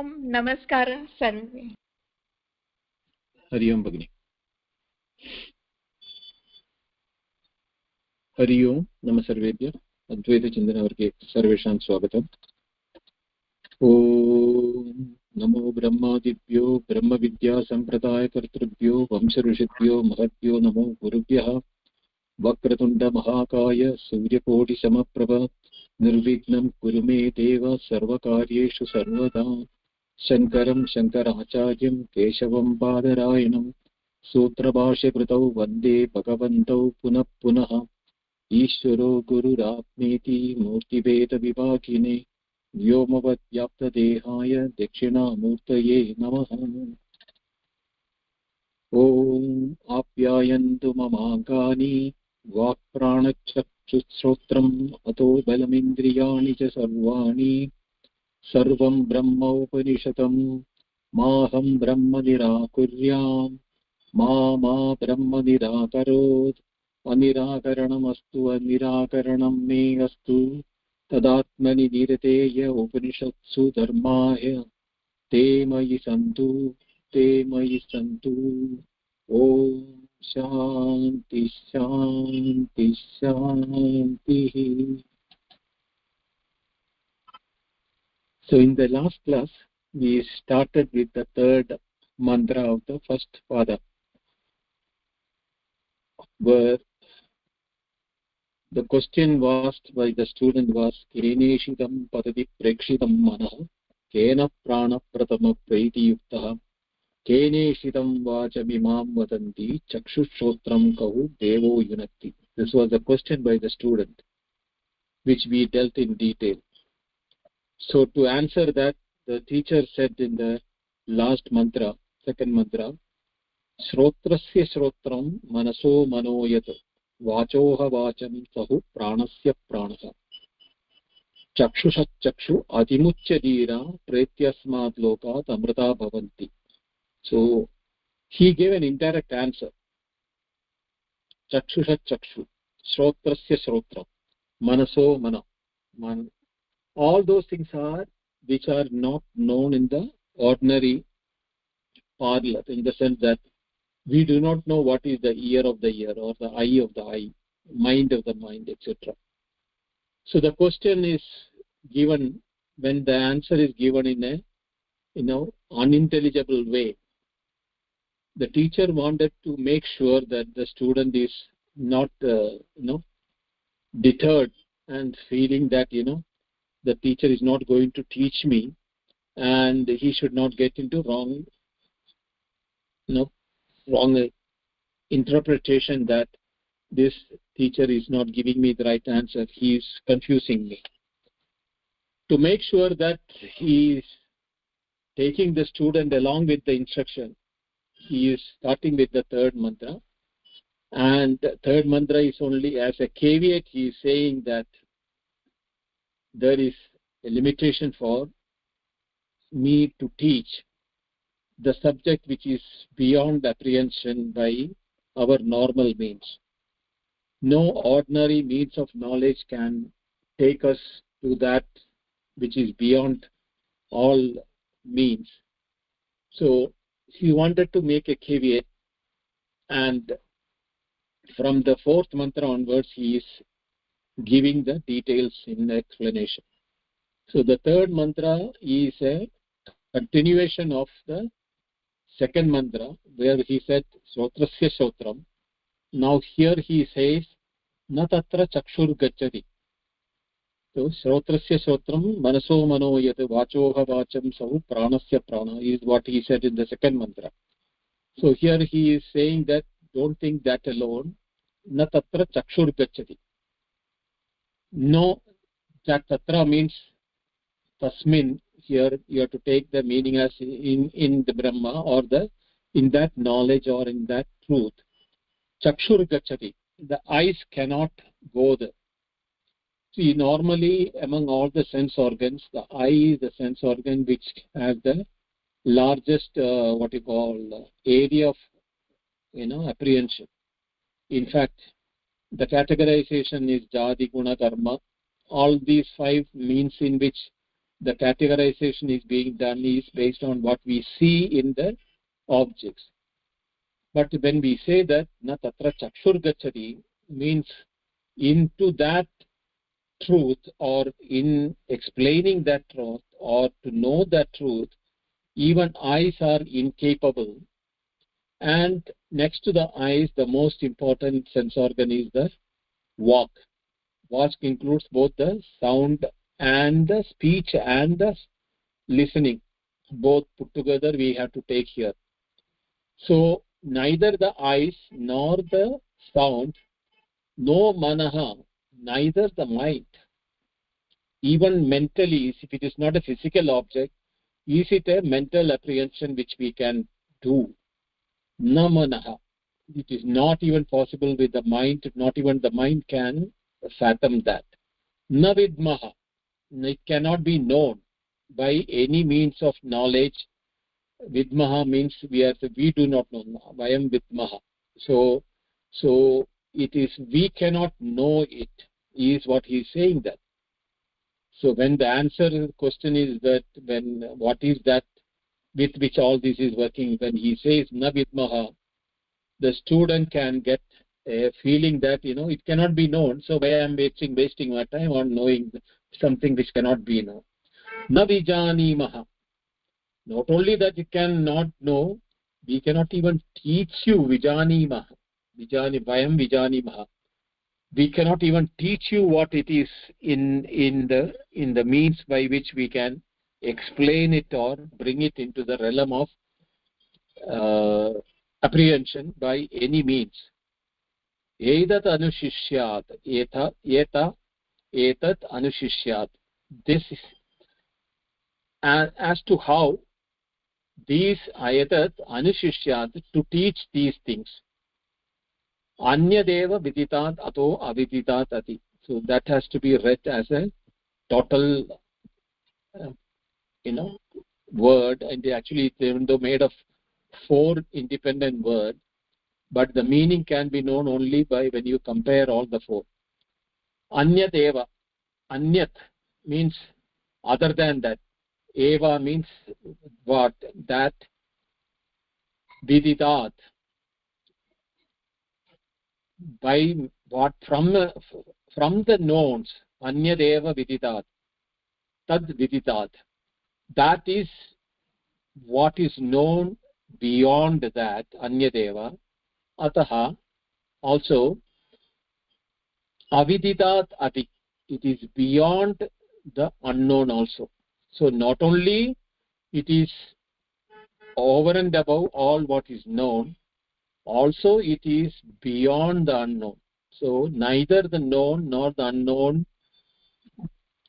ओम नमस्कारः सर्वे. हरि ओम भगिनी. हरि ओम. नमः सर्वेभ्यः. अद्वैतचिन्तनवर्गे सर्वेषां स्वागतम्. ओम नमो ब्रह्मादिभ्यो ब्रह्मविद्यासम्प्रदायकर्तृभ्यो वंशऋषिभ्यो महद्भ्यो नमो गुरुभ्यः. वक्रतुण्डमहाकाय सूर्यकोटिसमप्रभ निर्विघ्नं कुरु मे देव सर्वकार्येषु सर्वदा. शङ्करं शङ्कराचार्यं केशवं बादरायणं सूत्रभाष्यकृतौ वन्दे भगवन्तौ पुनः पुनः. ईश्वरो गुरुरात्मेति मूर्तिभेदविभागिने व्योमवद्व्याप्तदेहाय दक्षिणामूर्तये नमः. ॐ आप्यायन्तु ममाङ्गानि वाक्प्राणचक्षुश्रोत्रम् अतो बलमिन्द्रियाणि च सर्वाणि. सर्वं ब्रह्मोपनिषदं माहं ब्रह्म निराकुर्याम् मा ब्रह्म निराकरोत्. अनिराकरणमस्तु अनिराकरणं मे अस्तु. तदात्मनि निरतेय उपनिषत्सु धर्माय ते मयि सन्तु. ॐ शान्ति शान्ति शान्तिः. So in the last class we started with the third mantra of the first pada, where the question asked by the student was Keneshitam padati prekshitam manah kena prana pratama praiti yuktah Keneshitam vachamimam vadanti chakshushrotram kahu devo yunakti. This was a question by the student which we dealt in detail. So to answer that, the teacher said in the last mantra, second mantra, Shrotrasya shrotram manaso manoyat vachoha vacham sahu pranasya pranaha chakshushat chakshu adimuchya dira pretyasmad lokat amrita bhavanti. So he gave an indirect answer. Chakshushat chakshu, shrotrasya shrotram, manaso mana. All those things are which are not known in the ordinary parlor, in the sense that we do not know what is the ear of the ear or the eye of the eye, mind of the mind, etc. So the question is given when the answer is given in a unintelligible way. The teacher wanted to make sure that the student is not deterred and feeling that the teacher is not going to teach me, and he should not get into wrong interpretation that this teacher is not giving me the right answer, he is confusing me. To make sure that he is taking the student along with the instruction, he is starting with the third mantra, and the third mantra is only as a caveat. He is saying that there is a limitation for me to teach the subject which is beyond apprehension by our normal means. No ordinary means of knowledge can take us to that which is beyond all means. So he wanted to make a caveat, and from the fourth mantra onwards he is giving the details in the explanation. So the third mantra is a continuation of the second mantra, where he said Srotrasya Shrotram. Now here he says Na tatra chakshur gacchati. So Shrotrasya Shrotram manaso manoyat vachoha vacham sahu pranasya prana is what he said in the second mantra. So here he is saying that don't think that alone. Na tatra chakshur gacchati. No, that tatra means tasmin. Here you have to take the meaning as in the Brahma, or in that knowledge or in that truth. Chakshur gacchati. The eyes cannot go there. See, normally among all the sense organs, the eye is the sense organ which has the largest area of apprehension. In fact, the categorization is jadi guna karma. All these five means in which the categorization is being done is based on what we see in the objects. But when we say that na tatra chakshur gachati, means into that truth, or in explaining that truth, or to know that truth, even eyes are incapable. And next to the eyes, the most important sense organ is the walk. Walk includes both the sound and the speech and the listening. Both put together we have to take here. So neither the eyes nor the sound, no manaha, neither the mind. Even mentally, if it is not a physical object, is it a mental apprehension which we can do? Na manaha. It is not even possible with the mind, not even the mind can fathom that. Na vidmaha. It cannot be known by any means of knowledge. Vidmaha means we do not know. Vayam vidmaha. So it is we cannot know it, is what he is saying that. So when the answer question is that, when what is that with which all this is working, when he says na vidmaha, the student can get a feeling that it cannot be known, so why I am wasting my time on knowing something which cannot be known. Na vijanimaha. Not only that you cannot know, we cannot even teach you vijanimaha. Vayam vijanimaha. We cannot even teach you what it is in the means by which we can explain it or bring it into the realm of apprehension by any means. Etat anushishyat. Etat anushishyat. This is as to how these ayatat anushishyat, to teach these things. Anyadeva viditat ato aviditat ati. So that has to be read as a total word, and actually even though made of 4 independent words, but the meaning can be known only by when you compare all the 4. Anyadeva. Anyat means other than that. Eva means what? That. Viditat, by what? From the knowns. Anyadeva viditat. Tad viditat. That is what is known beyond that. Anyadeva. Ataha. Also, aviditat ati. It is beyond the unknown also. So not only it is over and above all what is known, also it is beyond the unknown. So neither the known nor the unknown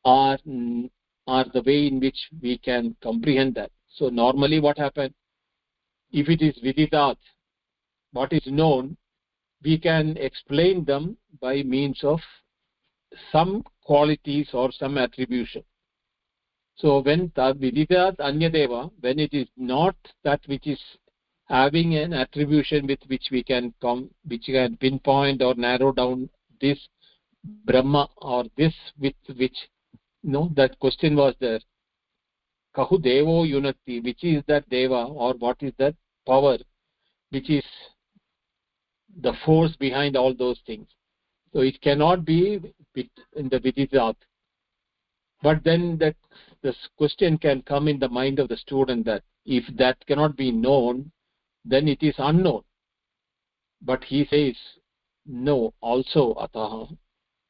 are the way in which we can comprehend that. So normally what happens, if it is viditat, what is known, we can explain them by means of some qualities or some attribution. So when viditat anyadeva, when it is not that which is having an attribution with which we can which can pinpoint or narrow down this Brahma, or this with which that question was there. Kahu devo yunati, which is that deva, or what is that power which is the force behind all those things. So it cannot be in the viditat. But then this question can come in the mind of the student, that if that cannot be known, then it is unknown. But he says, no, also ataha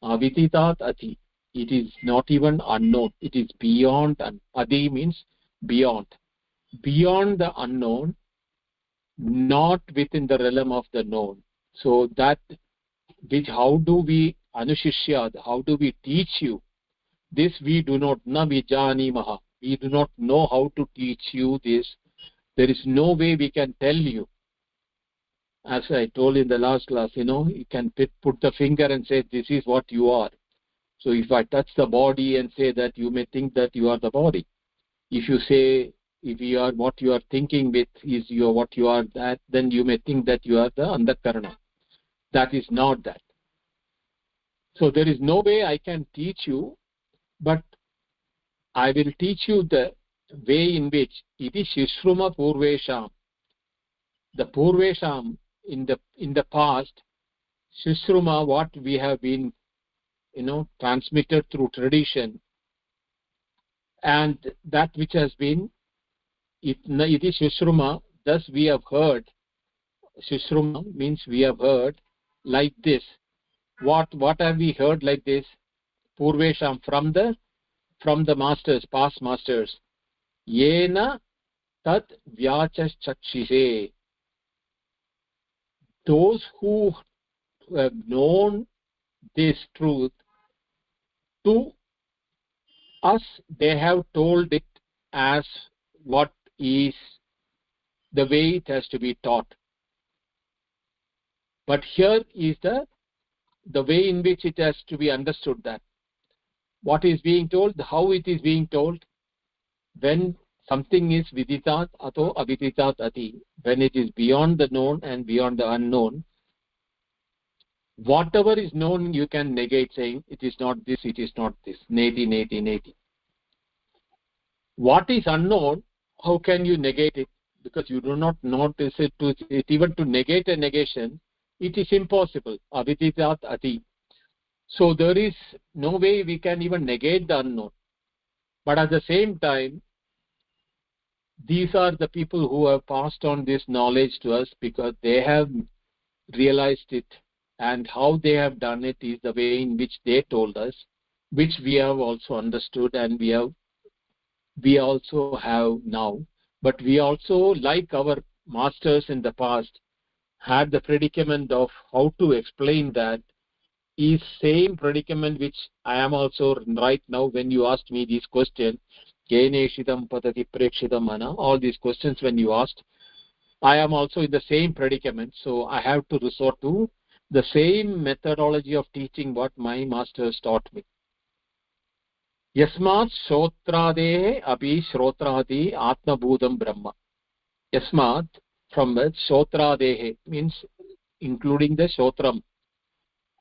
aviditat ati. It is not even unknown. It is beyond. Adi means beyond. Beyond the unknown, not within the realm of the known. So that which, how do we anushishyad, how do we teach you? This we do not, na vijanimaha. We do not know how to teach you this. There is no way we can tell you. As I told in the last class, you can put the finger and say, this is what you are. So if I touch the body and say that, you may think that you are the body. If you say, if you are what you are thinking with is what you are, that, then you may think that you are the andakarana. That is not that. So there is no way I can teach you, but I will teach you the way in which iti Shishruma Purvesham. The Purvesham in the past, Shishruma, what we have been transmitted through tradition, and that which has been iti Shishruma, thus we have heard. Shishruma means we have heard like this. What have we heard like this? Purvesham, from the masters, past masters. Yena tat vyachachakshise. Those who have known this truth, to us they have told it as what is the way it has to be taught. But here is the way in which it has to be understood, that what is being told, how it is being told. When something is viditat ato aviditat ati, when it is beyond the known and beyond the unknown, whatever is known you can negate, saying it is not this, it is not this, neti neti neti. What is unknown, how can you negate it? Because you do not notice it. Even to negate a negation, it is impossible. Aviditat ati. So there is no way we can even negate the unknown. But at the same time, these are the people who have passed on this knowledge to us, because they have realized it, and how they have done it is the way in which they told us, which we have also understood, and we also have now. But we also, like our masters in the past, had the predicament of how to explain that, is same predicament which I am also right now. When you asked me this question, Keneshitam patati prekshitam mana, all these questions when you asked, I am also in the same predicament. So I have to resort to the same methodology of teaching what my masters taught me. Yasmat Shrotradehe api Shrotrati Atmabhudam Brahma. Yasmat, from the Shrotradehe, means including the Shotram,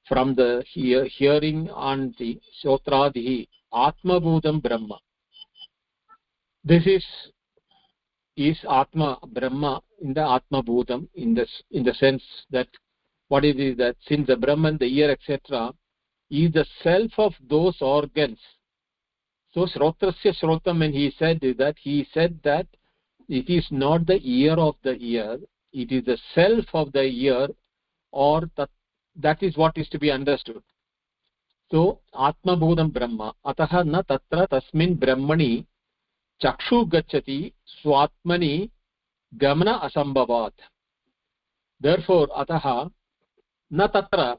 from the hearing on the Shrotradihi, Atmabhudam Brahma. This is Atma, Brahma, in the Atma Bhutam, in the sense that what it is, that since the Brahman, the ear, etc., is the self of those organs. So Shrotrasya Shrotam, when he said that it is not the ear of the ear, it is the self of the ear, or that is what is to be understood. So Atma Bhudam Brahma, ataha na tatra tasmin Brahmani chakshu gacchati swatmani gamana asambhavat. Therefore, ataha na tatra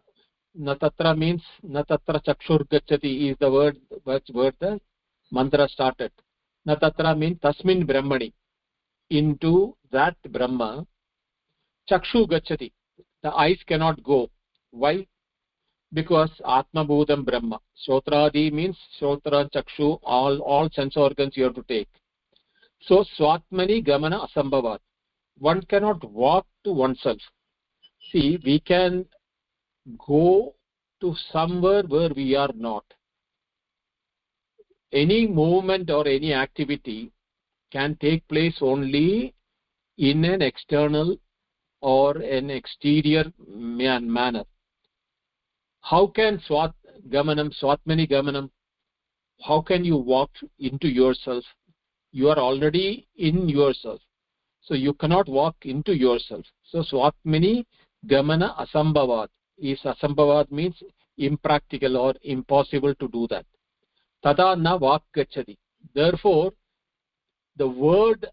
means na tatra chakshur gacchati is the word the mantra started. Na tatra means tasmin Brahmani, into that Brahma, chakshu gacchati, the eyes cannot go. Why? Because Atma Bhudam Brahma. Shotradi means Shotra, Chakshu, all sense organs you have to take. So Swatmani Gamana Asambhavat. One cannot walk to oneself. See, we can go to somewhere where we are not. Any movement or any activity can take place only in an external or an exterior manner. How can Swatmani Gamanam, how can you walk into yourself? You are already in yourself. So you cannot walk into yourself. So Swatmani Gamana Asambhavat. Asambhavat means impractical or impossible to do that. Tada na vak gacchati. Therefore, the word,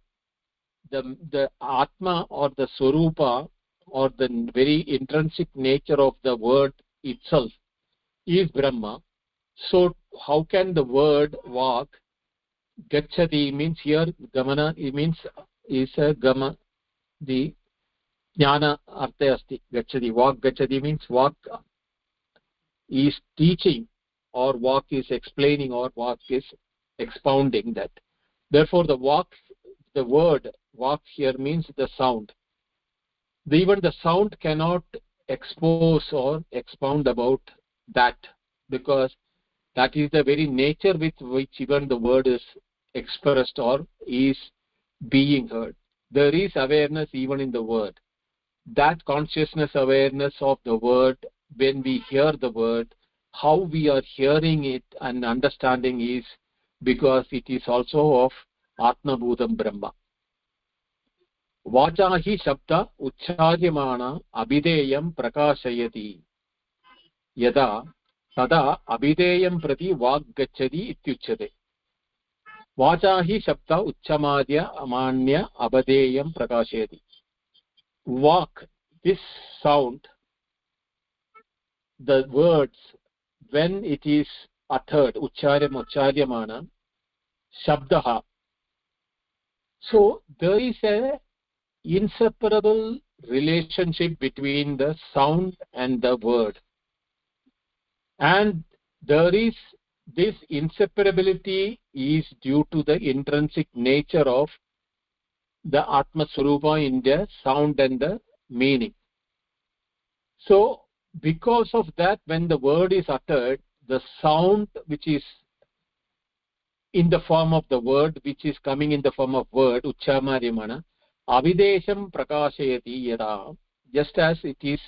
the Atma or the Swarupa or the very intrinsic nature of the word itself is Brahma. So how can the word walk? Gacchati means here Gamana, it means is a Gama, the Jnana Artha asti. Gacchati, walk Gacchati means walk is teaching, or walk is explaining, or walk is expounding that. Therefore the word walk here means the sound. Even the sound cannot expose or expound about that, because That is the very nature with which even the word is expressed or is being heard. There is awareness even in the word. That consciousness awareness of the word, when we hear the word, how we are hearing it and understanding is because it is also of Atmabhudam Brahma. Vacha hi shabda uchcharyamana abhideyam prakashayati yada tada abhideyam prati vak gacchati ityuchyate. Vacha hi shabda uchchamadya amanya abhideyam prakashayati. Vak, this sound, the words, when it is uttered, uchcharyamana, shabdaha. So there is a inseparable relationship between the sound and the word, and there is this inseparability is due to the intrinsic nature of the Atma Swarupa in the sound and the meaning. So because of that, when the word is uttered, the sound which is in the form of the word, which is coming in the form of word, uchcharyamana, abhidesham prakashayati yada, just as it is.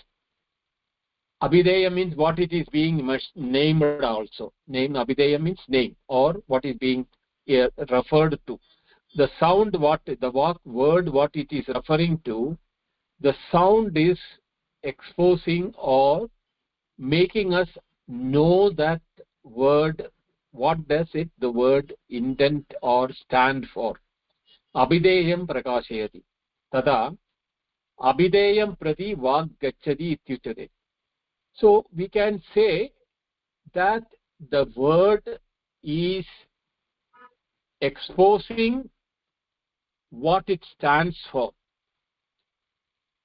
Abhideya means what it is being named also. Name, abhideya means name, or what is being referred to. The sound, what the word, what it is referring to, the sound is exposing or making us know that word, what does it, the word intend or stand for. Abhideyam prakashayati tada abhideyam prati vak gacchati ityuchyate. So we can say that the word is exposing what it stands for.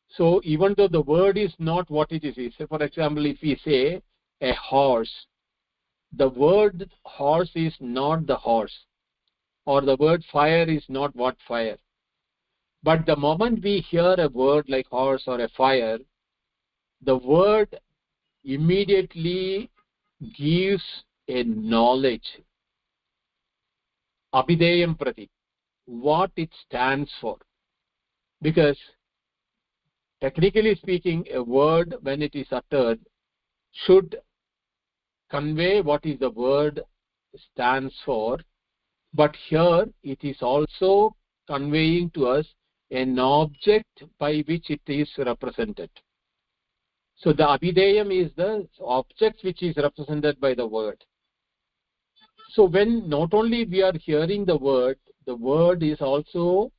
So even though the word is not what it is, so for example, if we say a horse, the word horse is not the horse, or the word fire is not what fire. But the moment we hear a word like horse or a fire, the word immediately gives a knowledge, abhideyam prati, what it stands for. Because technically speaking, a word, when it is uttered, should convey what is the word stands for, but here it is also conveying to us an object by which it is represented. So the abhideyam is the object which is represented by the word. So when not only we are hearing the word is also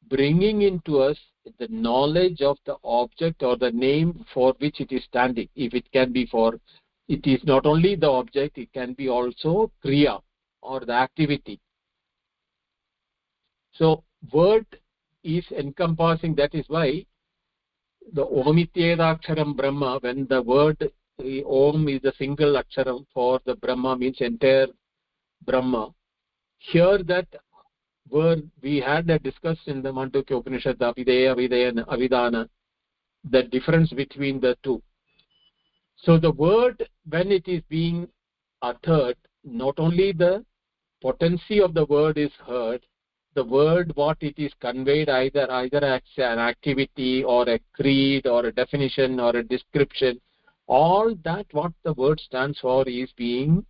bringing into us the knowledge of the object or the name for which it is standing. If it can be for, it is not only the object, it can be also kriya or the activity. So word is encompassing, that is why the Omityedaksharam Brahma, when the word Om is the single aksharam for the Brahma, means entire Brahma. Here that word we had discussed in the Mandukya Upanishad, the Avideya, Avidaya, Avidana, the difference between the two. So the word, when it is being uttered, not only the potency of the word is heard, the word, what it is conveyed, either as an activity or a creed or a definition or a description, all that what the word stands for is being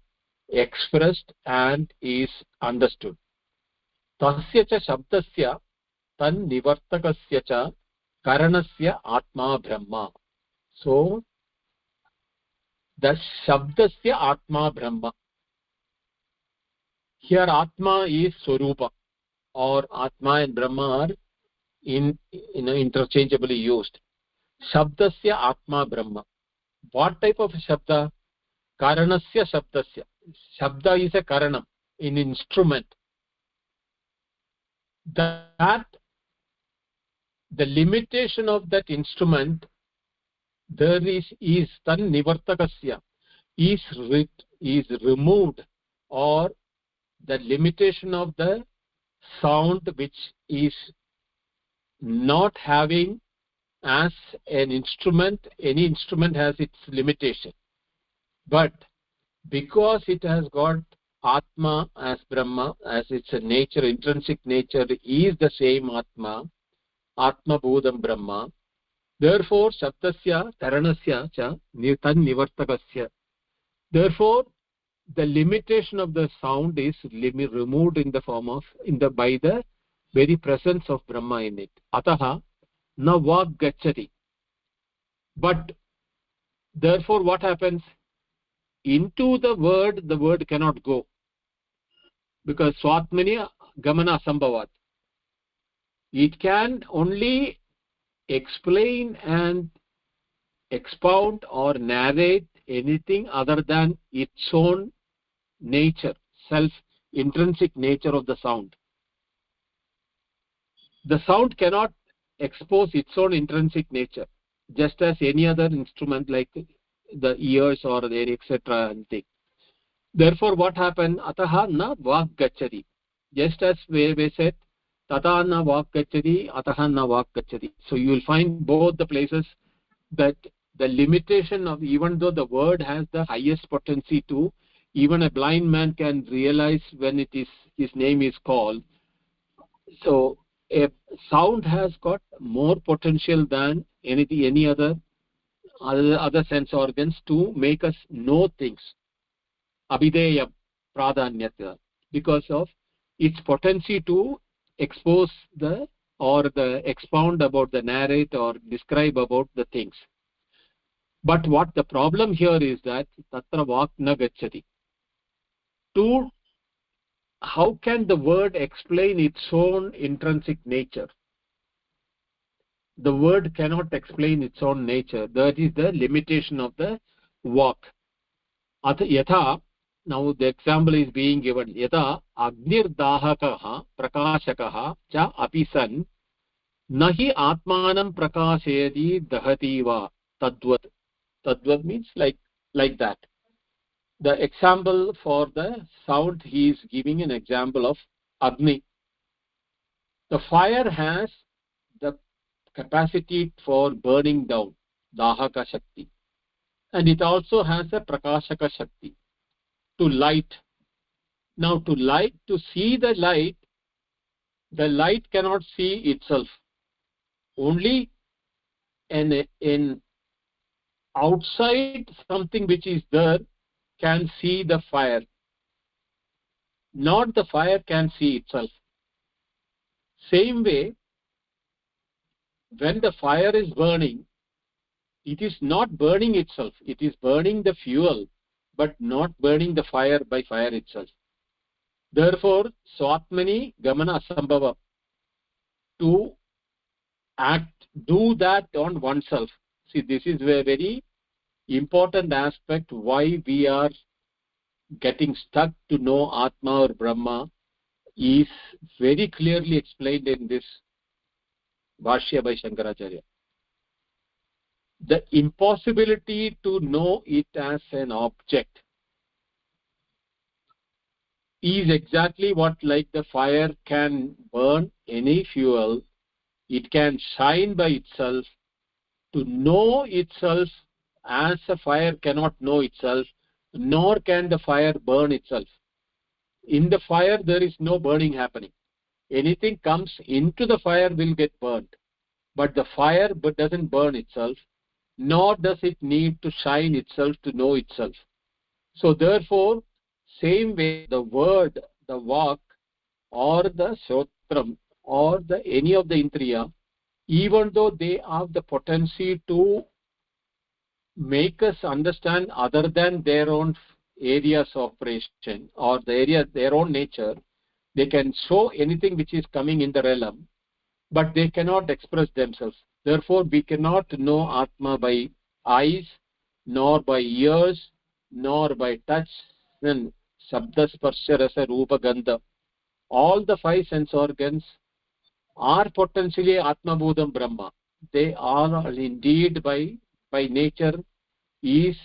expressed and is understood. Tasya cha shabdasya tan nivartakasya cha karanasya atma brahma. So the shabdasya atma brahma. Here atma is swarupa, or atma and brahma are interchangeably used. Shabdasya atma brahma. What type of shabda? Karanasya shabdasya. Shabda is a karanam, an instrument. That the limitation of that instrument, there is tan nivartakasya, is removed, or the limitation of the sound which is not having as an instrument. Any instrument has its limitation, but because it has got Atma as Brahma, as its nature, intrinsic nature is the same Atma, Atma Bhudam Brahma. Therefore, Shabdasya, Taranasya cha Tan Nivartakasya. Therefore, the limitation of the sound is removed in the form of, by the very presence of Brahma in it. Ataha na vak gachati. But therefore, what happens? Into the word cannot go, because swatmani gamana asambhavat. It can only explain and expound or narrate anything other than its own nature, self intrinsic nature of the sound. The sound cannot expose its own intrinsic nature, just as any other instrument like the ears or the etc. and thing. Therefore, what happened? Ataha na vak gachati. Just as we said, tata na vak gachati, ataha na vak gachati. So you will find both the places that the limitation of, even though the word has the highest potency to, even a blind man can realize when it is his name is called. So a sound has got more potential than any other sense organs to make us know things. Abhideya pradhanyata, because of its potency to expose the expound about, the narrate or describe about the things. But what the problem here is that tatra vak na gacchati. How can the word explain its own intrinsic nature? The word cannot explain its own nature. That is the limitation of the vak. Yatha, now the example is being given. Yatha agnirdahakaha prakashakaha cha apisan nahi atmanam prakashayati dahati va tadvat. Tadvat means like that. The example for the sound, he is giving an example of Agni. The fire has the capacity for burning down, Dahaka Shakti. And it also has a Prakashaka Shakti, to light. Now to see the light cannot see itself. Only in outside something which is there can see the fire. Not the fire can see itself. Same way, when the fire is burning, it is not burning itself. It is burning the fuel, but not burning the fire by fire itself. Therefore, swatmani gamana asambhava, to do that on oneself. See, this is a very important aspect why we are getting stuck to know Atma or Brahma, is very clearly explained in this Bhashya by Shankaracharya. The impossibility to know it as an object is exactly what, like the fire can burn any fuel, it can shine by itself. To know itself as a fire cannot know itself, nor can the fire burn itself. In the fire there is no burning happening. Anything comes into the fire will get burnt, but the fire doesn't burn itself, nor does it need to shine itself to know itself. So therefore, same way, the word, the vak, or the shotram, or any of the indriya, even though they have the potency to make us understand other than their own areas of operation or their own nature, they can show anything which is coming in the realm, but they cannot express themselves. Therefore, we cannot know Atma by eyes, nor by ears, nor by touch, and Shabda, Sparsha, Rasa, Rupa, Gandha. All the five sense organs are potentially Atma Bhudam Brahma. They are indeed by nature is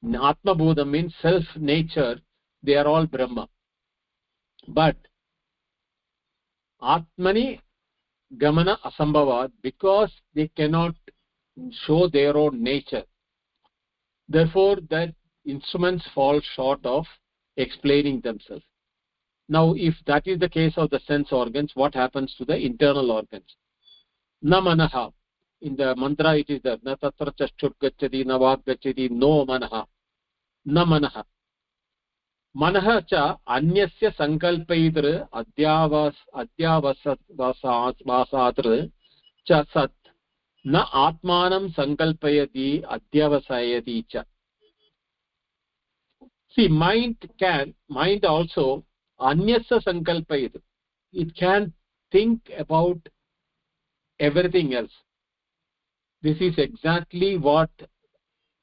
Atma Bhudam, means self nature. They are all Brahma. But Atmani Gamana Asambhava, because they cannot show their own nature. Therefore, that instruments fall short of explaining themselves. Now, if that is the case of the sense organs, what happens to the internal organs? Na manaha. In the mantra it is there. Na tatra chashut gacchati, na vak gacchati, no manaha. Na manaha. Manaha cha anyasya sankalpaidra adyavasatr cha sat na atmanam sankalpayati adyavasayati cha. See, mind also anyasya sankalpayat. It can think about everything else. This is exactly what,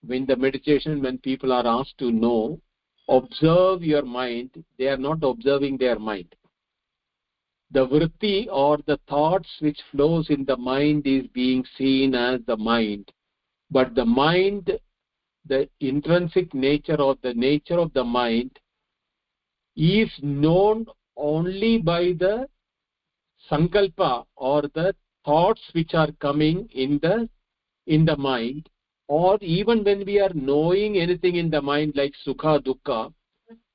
when the meditation, when people are asked to know, observe your mind, they are not observing their mind. The vritti or the thoughts which flows in the mind is being seen as the mind. But the mind, the intrinsic nature or the nature of the mind is known only by the sankalpa or the thoughts which are coming in the mind, or even when we are knowing anything in the mind like sukha, dukkha,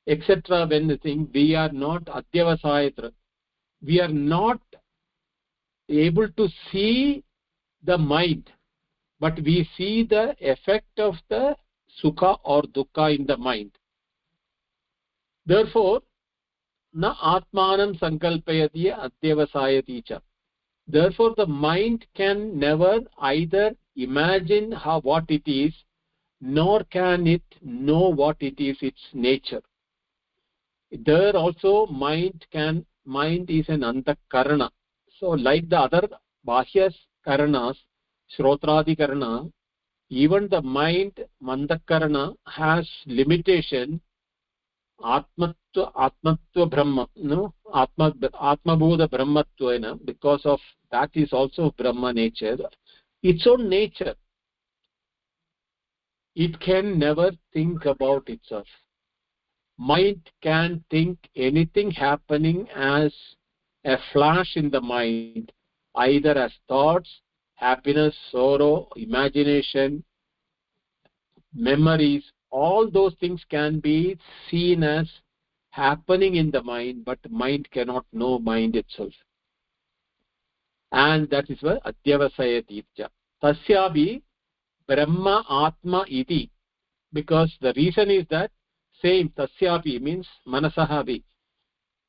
etc. When we are not adyavasayatra, we are not able to see the mind, but we see the effect of the sukha or dukkha in the mind. Therefore, na atmanam sankalpayati adyavasayati cha. Therefore, the mind can never either imagine what it is, nor can it know what it is, its nature. There also mind is an antakarana. So like the other Bhashya karanas, Shrotradi karana, even the mind, mantakarana, has limitation. Atmatva Brahma, no? Atmabodha Brahmattvena, because of that is also Brahma nature. Its own nature. It can never think about itself. Mind can think anything happening as a flash in the mind, either as thoughts, happiness, sorrow, imagination, memories. All those things can be seen as happening in the mind, but mind cannot know mind itself. And that is why adyavasayati cha. Tasyabi brahma atma iti. Because the reason is that same tasyapi means manasahavi.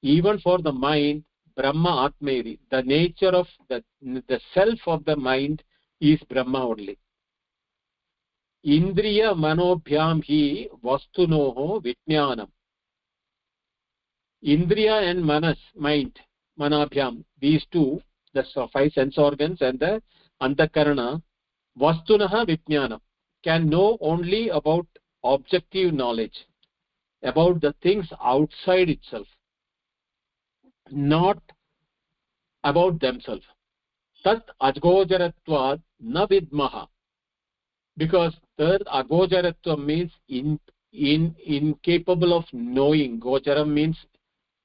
Even for the mind, brahma atmeri, the nature of the self of the mind is brahma only. Indriya manobhyam hi vastunoho vijnanam. Indriya and manas, mind, manabhyam, these two, the 5 sense organs and the antakarana, vastunaha vijnanam, can know only about objective knowledge, about the things outside itself, not about themselves. Tat agojaratvad na vidmaha. Because third agojaratva means incapable of knowing. Gocharam means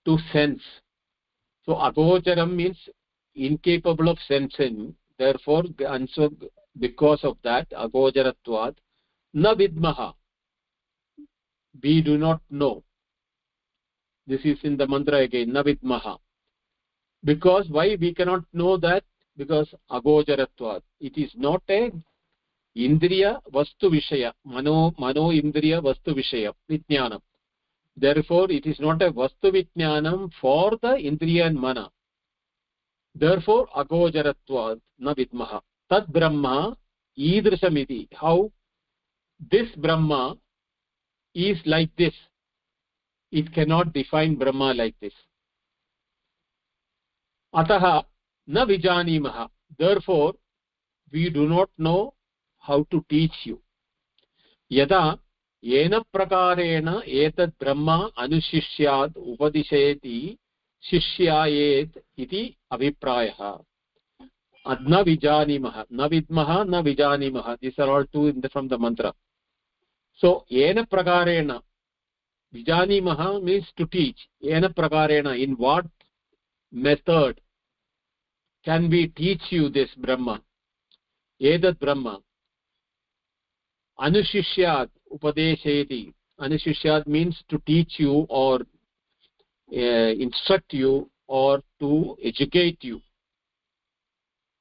to sense. So agocharam means incapable of sensing. Therefore, and so because of that, agocharatvad na vidmaha, we do not know. This is in the mantra again, na vidmaha. Because why we cannot know that? Because agocharatvad, it is not a indriya vastu vishaya, mano indriya vastu vishaya, vijnanam. Therefore, it is not a vastu vijnanam for the indriya and mana. Therefore, agocharatvad na vidmaha. Tad brahma idrishamiti. How this brahma is like this. It cannot define brahma like this. Ataha na vijanimaha. Therefore, we do not know how to teach you. Yada yena prakarena etad brahma anushishyad upadisheti shishyayet iti abhiprayah. Adna vijanimaha, na vidmaha, na vijanimaha. These are all two from the mantra. So yena prakarena, vijanimaha means to teach. Yena prakarena, in what method can we teach you this brahma? Edat brahma anushishyat upadesheti. Anushishyat means to teach you or instruct you or to educate you.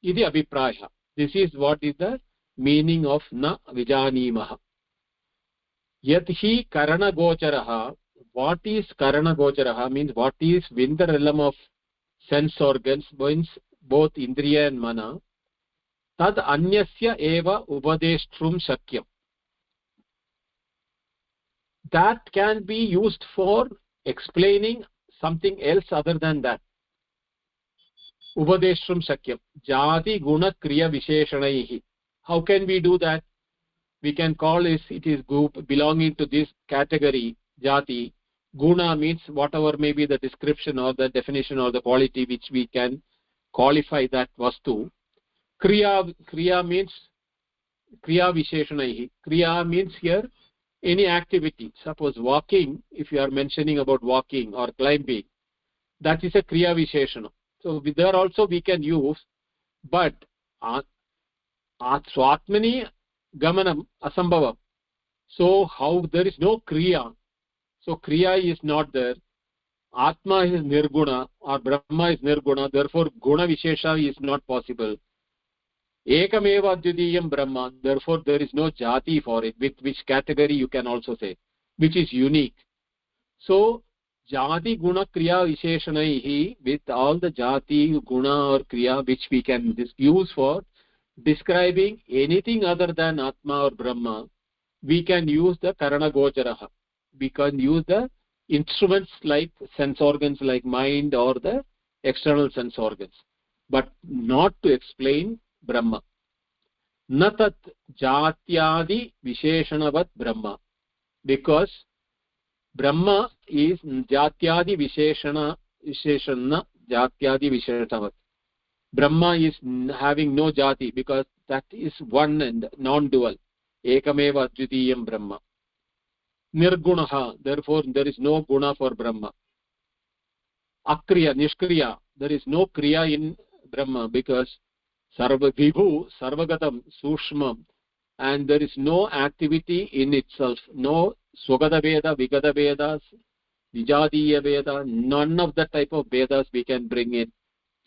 Iti abhipraya. This is what is the meaning of na vijanimah. Yat hi karana gocharaha. What is karana gocharaha means what is within the realm of sense organs, means both indriya and mana. Tad anyasya eva upadeshtrum shakyam. That can be used for explaining something else other than that. Upadeshram shakyam. Jati guna kriya visheshanaihi. How can we do that? We can call it is group belonging to this category, jati. Guna means whatever may be the description or the definition or the quality which we can qualify that vastu. Kriya means kriya visheshanaihi. Kriya means here any activity. Suppose walking, if you are mentioning about walking or climbing, that is a kriya visheshana. So there also we can use, but swatmani gamanam asambhavam. So how there is no kriya, so kriya is not there. Atma is nirguna or Brahma is nirguna, therefore guna vishesha is not possible. Ekameva advitiyam Brahma, therefore there is no jati for it, with which category you can also say, which is unique. So jati guna kriya visheshanaihi, with all the jati guna or kriya which we can use for describing anything other than Atma or Brahma, we can use the karana gocharaha. We can use the instruments like sense organs like mind or the external sense organs, but not to explain Brahma. Natat jatyadi visheshanavat Brahma, because Brahma is jatyadi visheshana jatyadi visheshanavat. Brahma is having no jati because that is one and non-dual. Ekameva advitiyam Brahma. Nirgunaha, therefore there is no guna for Brahma. Akriya, nishkriya, there is no kriya in Brahma because sarva vibhu, sarvagatam, sushmam, and there is no activity in itself. No swagata veda, vigata vedas, vijadiya veda, none of that type of vedas we can bring in.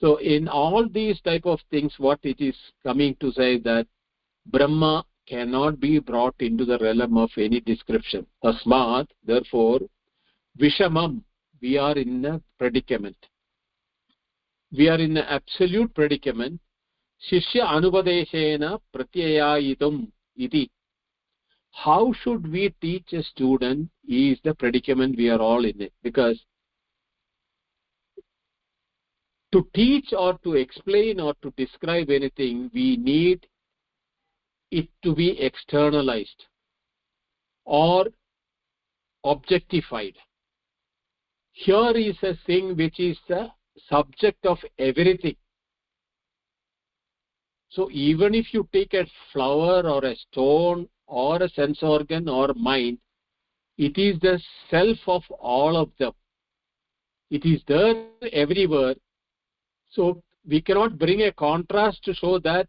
So in all these type of things, what it is coming to say that Brahma cannot be brought into the realm of any description. Tasmat, therefore, Vishamam, we are in a predicament. We are in an absolute predicament. Shishya anupadeshena pratyayayitum iti. How should we teach a student is the predicament we are all in it. Because to teach or to explain or to describe anything, we need it to be externalized or objectified. Here is a thing which is the subject of everything. So even if you take a flower or a stone or a sense organ or mind, it is the self of all of them. It is there everywhere. So we cannot bring a contrast to show that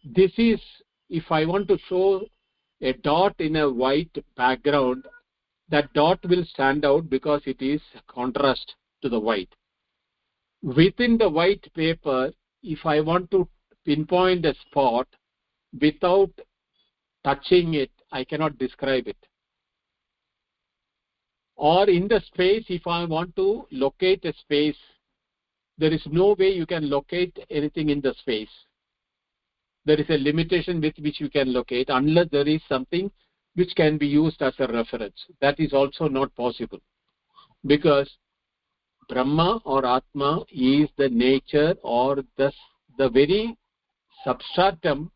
this is, if I want to show a dot in a white background, that dot will stand out because it is contrast to the white. Within the white paper, if I want to pinpoint a spot without touching it, I cannot describe it. Or in the space, if I want to locate a space, there is no way you can locate anything in the space. There is a limitation with which you can locate unless there is something which can be used as a reference. That is also not possible, because Brahma or Atma is the nature or the very substratum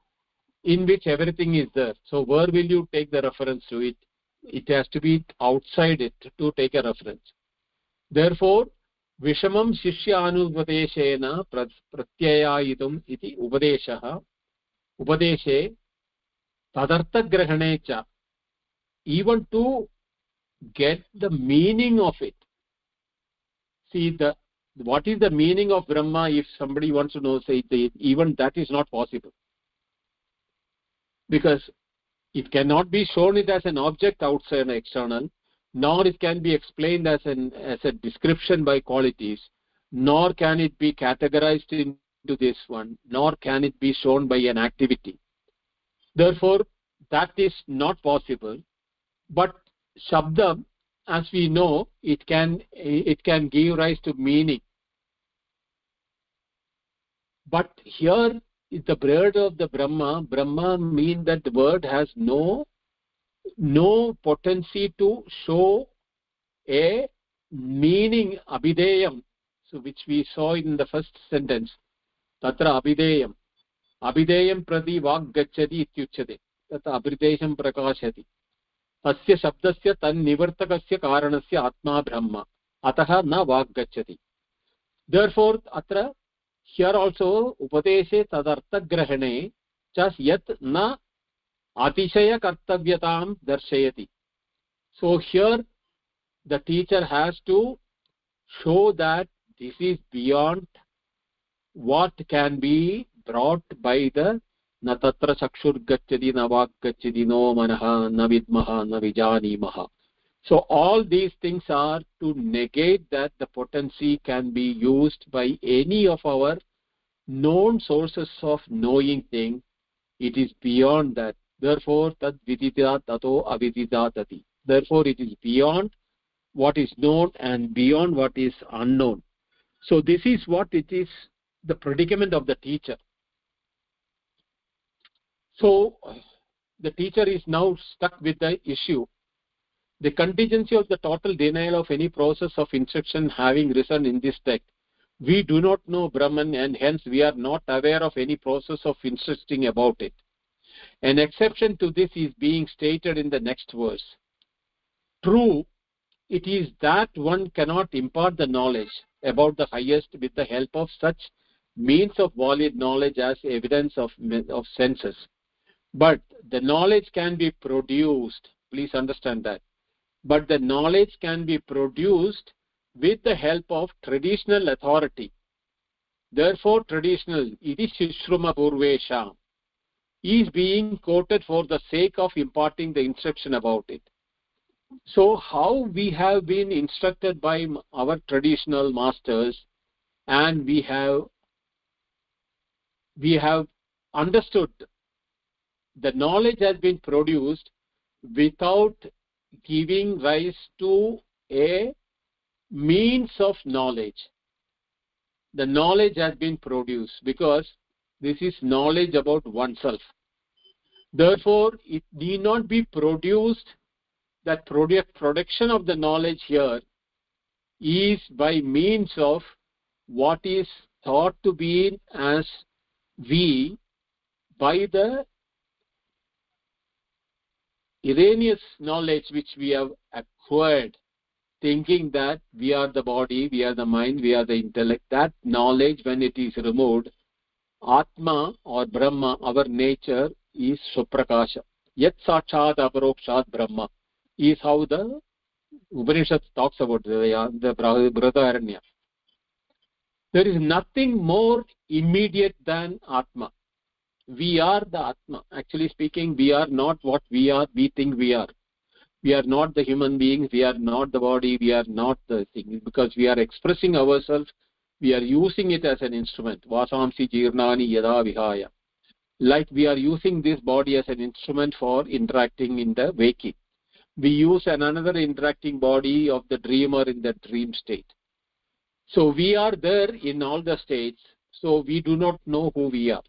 in which everything is there. So where will you take the reference to it? It has to be outside it to take a reference. Therefore, Vishamam Shishya Anupadeshena Pratyayayitum iti Upadeshaha. Upadeshe Tadartha Grahanecha. Even to get the meaning of it. See, what is the meaning of Brahma? If somebody wants to know, say, even that is not possible. Because It cannot be shown it as an object outside and external, nor it can be explained as a description by qualities, nor can it be categorized into this one, nor can it be shown by an activity. Therefore, that is not possible. But Shabda, as we know, it can give rise to meaning. But here is the word of the Brahma. Brahma means that the word has no potency to show a meaning, abhideyam, so which we saw in the first sentence. Tatra abhideyam prati vak gacchati ityuchyate. Tatra abhideyam prakashati. Tasya shabdasya tan nivartakasya karanasya atma brahma. Ataha na vak gacchati. Therefore, atra here also upadeshe tadartha grahane chas yat na atishaya kartavyatam darshayati. So here the teacher has to show that this is beyond what can be brought by the na tatra chakshur gacchati na vak gacchati no manaha na vidmaha na vijanimaha. So all these things are to negate that the potency can be used by any of our known sources of knowing thing. It is beyond that. Therefore, tad vidita tato avididatati. Therefore, it is beyond what is known and beyond what is unknown. So this is what it is, the predicament of the teacher. So the teacher is now stuck with the issue. The contingency of the total denial of any process of instruction having risen in this text. We do not know Brahman, and hence we are not aware of any process of instructing about it. An exception to this is being stated in the next verse. True, it is that one cannot impart the knowledge about the highest with the help of such means of valid knowledge as evidence of senses. But the knowledge can be produced. Please understand that. But the knowledge can be produced with the help of traditional authority. Therefore, traditional, iti shishruma purvesham, is being quoted for the sake of imparting the instruction about it. So how we have been instructed by our traditional masters, and we have understood the knowledge has been produced without giving rise to a means of knowledge. The knowledge has been produced because this is knowledge about oneself. Therefore, it need not be produced. That production of the knowledge here is by means of what is thought to be as we by the erroneous knowledge which we have acquired, thinking that we are the body, we are the mind, we are the intellect. That knowledge, when it is removed, Atma or Brahma, our nature, is Suprakasha. Yat Sakshat Aparokshat Brahma is how the Upanishad talks about the Brihadaranya. There is nothing more immediate than Atma. We are the Atma. Actually speaking, we are not what we are, we think we are. We are not the human beings, we are not the body, we are not the thing. Because we are expressing ourselves, we are using it as an instrument. Vasamsi jirnani yada vihaya. Like we are using this body as an instrument for interacting in the waking. We use another interacting body of the dreamer in the dream state. So we are there in all the states, so we do not know who we are.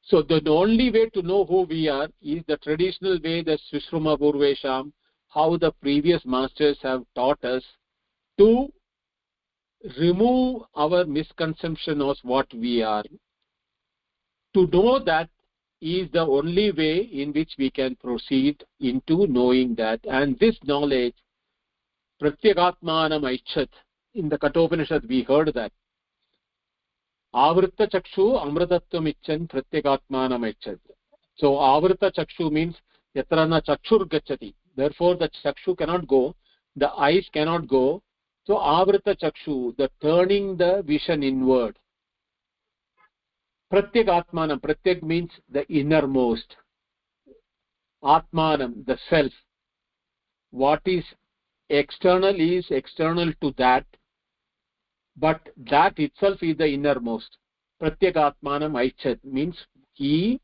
So the only way to know who we are is the traditional way, the Srishruma Purvesham, how the previous masters have taught us to remove our misconception of what we are. To know that is the only way in which we can proceed into knowing that. And this knowledge, Pratyakatmanam Aichat, in the Kenopanishad we heard that. Avrita Chakshu Amritattvam Icchan Pratyakatmanam Aichat. So Avrita Chakshu means Yatrana Chakshur Gacchati. Therefore the Chakshu cannot go, the eyes cannot go. So Avrita Chakshu, the turning the vision inward. Pratyakatmanam, Pratyak means the innermost. Atmanam, the self. What is external to that, but that itself is the innermost. Pratyekatmanam aichat means he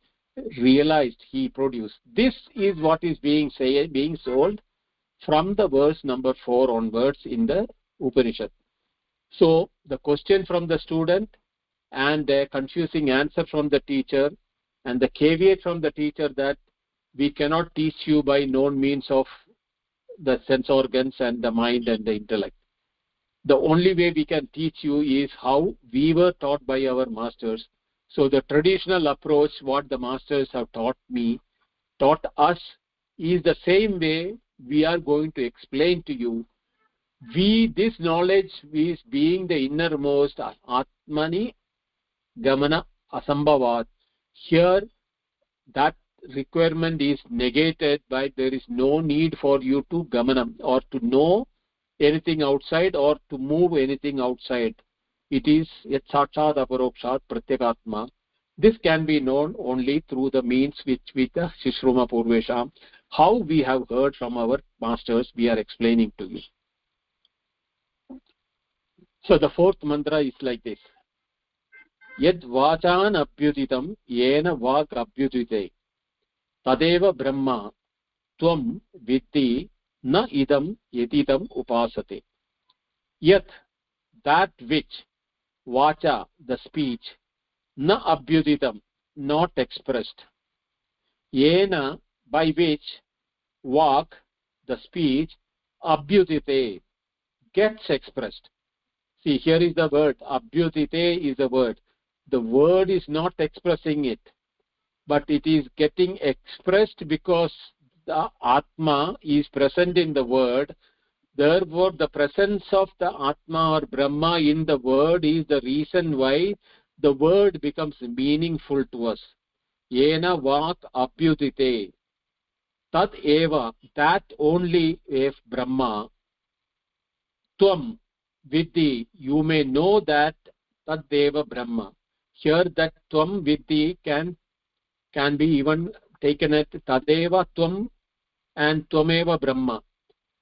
realized, he produced. This is what is being sold from the verse number 4 onwards in the Upanishad. So the question from the student and a confusing answer from the teacher, and the caveat from the teacher that we cannot teach you by known means of the sense organs and the mind and the intellect. The only way we can teach you is how we were taught by our masters. So the traditional approach, what the masters have taught us, is the same way we are going to explain to you. This knowledge is being the innermost, Atmani Gamana Asambhavat. Here, that requirement is negated by there is no need for you to Gamanam or to know anything outside or to move anything outside. It is Yat Sakshat Aparokshat Pratyekatma. This can be known only through the means with the Shishruma Purvesham. How we have heard from our masters, we are explaining to you. So the fourth mantra is like this. Yad vachan abhyuditam yena vak abhyudite tadeva brahma tvam vidhi na idam yetitam upasate. Yat, that which, vacha, the speech, na abhyuditam, not expressed, yena, by which, vak, the speech, abhyudite, gets expressed. See, here is the word, abhyudite is the word. The word is not expressing it, but it is getting expressed because the Atma is present in the word. Therefore, the presence of the Atma or Brahma in the word is the reason why the word becomes meaningful to us. Yena vak abhyudite. Tad eva, that only if Brahma. Tvam vidhi, you may know that tad deva Brahma. Here that tvam vidhi can be even taken at tadeva tvam and tvameva Brahma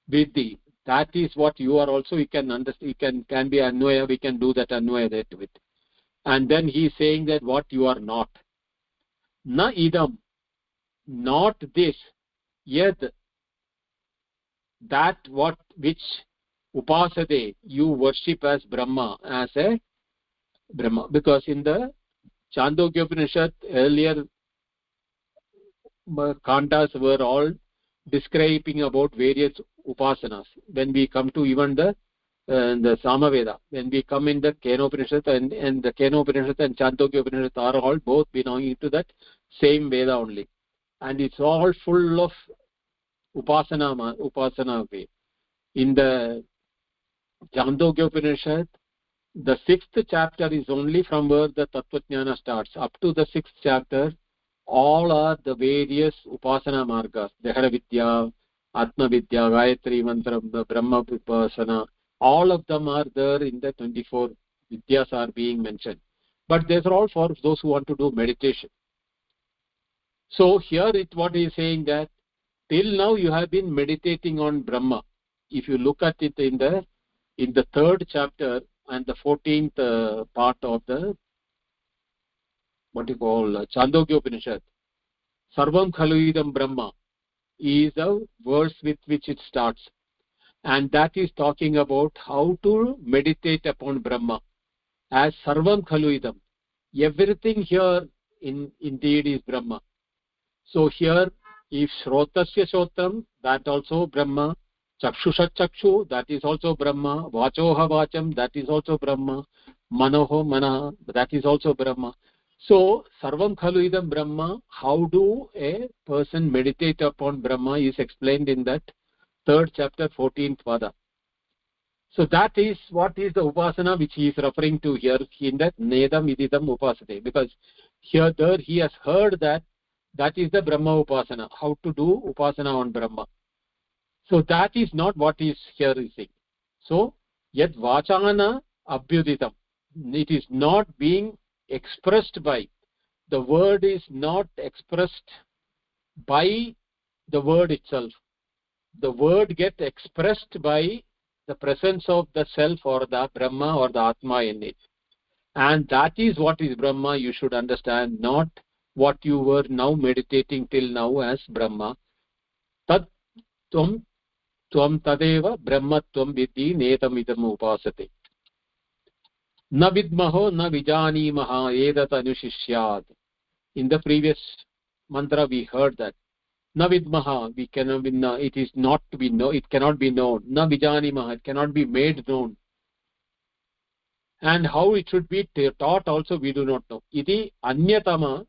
vidhi. That is what you are also. You can understand. You can be anvaya. We can do that anvaya that with. And then he is saying that what you are not. Na idam, not this. Yad, that what which upasade you worship as Brahma, as a Brahma. Because in the Chandogya Upanishad earlier kantas were all describing about various upasanas. When we come to even the Samaveda, when we come in the Kenopanishad and the Kenopanishad and Chandogya Upanishad are all both belonging to that same Veda only, and it's all full of upasana way. In the Chandogya Upanishad, the 6th chapter is only from where the Tattvajnana starts. Up to the 6th chapter, all are the various upasana margas. Dehara Vidya, Atma Vidya, Gayatri Mantram, the Brahma Upasana. All of them are there in the 24 Vidyas are being mentioned. But these are all for those who want to do meditation. So here what he is saying that till now you have been meditating on Brahma. If you look at it in the 3rd chapter and the 14th part of the Chandogya Upanishad, Sarvam Khalu Idam Brahma is the verse with which it starts, and that is talking about how to meditate upon Brahma as Sarvam Khalu Idam. Everything here indeed is Brahma. So here, if Shrotasya Shotram, that also Brahma. Chakshusha Chakshu, that is also Brahma. Vachoha Vacham, that is also Brahma. Manoho Manaha, that is also Brahma. So, Sarvam Khalu Idam Brahma, how do a person meditate upon Brahma is explained in that 3rd chapter, 14th Pada. So that is what is the Upasana which he is referring to here in that Nedam Ididam Upasate. Because there he has heard that is the Brahma Upasana, how to do Upasana on Brahma. So that is not what is here is saying. So, Yad Vachana Abhyuditam, it is not being expressed by, the word is not expressed by the word itself. The word gets expressed by the presence of the self or the Brahma or the Atma in it. And that is what is Brahma, you should understand, not what you were now meditating till now as Brahma. Tat tvam tadeva brahmatvam vidhi netam idam upasate. Na vidmaho na vijanimaha edat anushishyad. In the previous mantra we heard that. Na vidmaha, we cannot be, it is not to be known, it cannot be known. Na vijanimaha, it cannot be made known. And how it should be taught also we do not know. Iti anyatam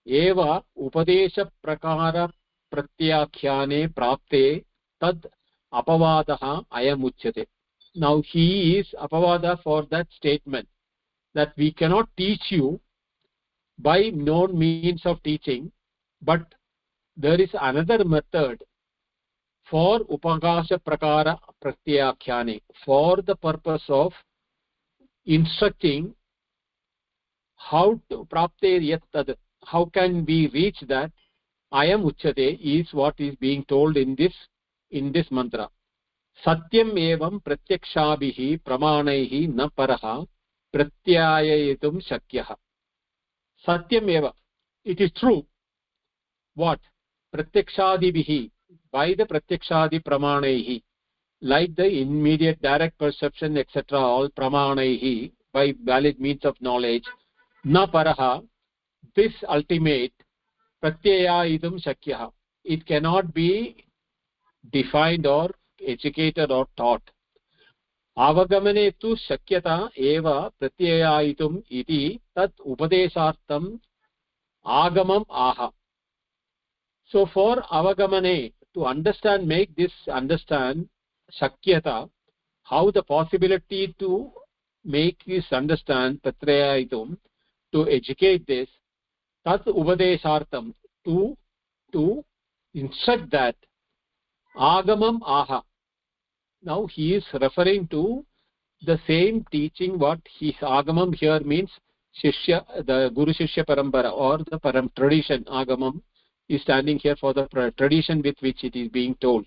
eva upadesha prakara pratyakhyane prapte tad apavadaha ayam uchyate. Now he is apavada for that statement, that we cannot teach you by known means of teaching, but there is another method for upakasha prakara pratyakhyane, for the purpose of instructing how to prapte yat tad, how can we reach that. Ayam uchyate is what is being told in this mantra. Satyam evam pratyakshabhihi pramanaihi na paraha pratyayayitum shakyah. Satyam eva, it is true. What? Pratyakshadibihi, by the pratyakshadi pramanaihi, like the immediate direct perception, etc., all pramanaihi, by valid means of knowledge. Na paraha, this ultimate pratyayayidum shakyah, it cannot be defined or educated or taught. Avagamane tu shakyata eva pratyayayitum iti tat upadesartam agamam aha. So for avagamane, to understand, make this understand shakyata, how the possibility to make this understand pratyayaitum, to educate this, tat upadesartam, to instruct that, agamam aha. Now he is referring to the same teaching. What his agamam here means, shishya, the guru shishya parampara, or the tradition. Agamam is standing here for the tradition with which it is being told.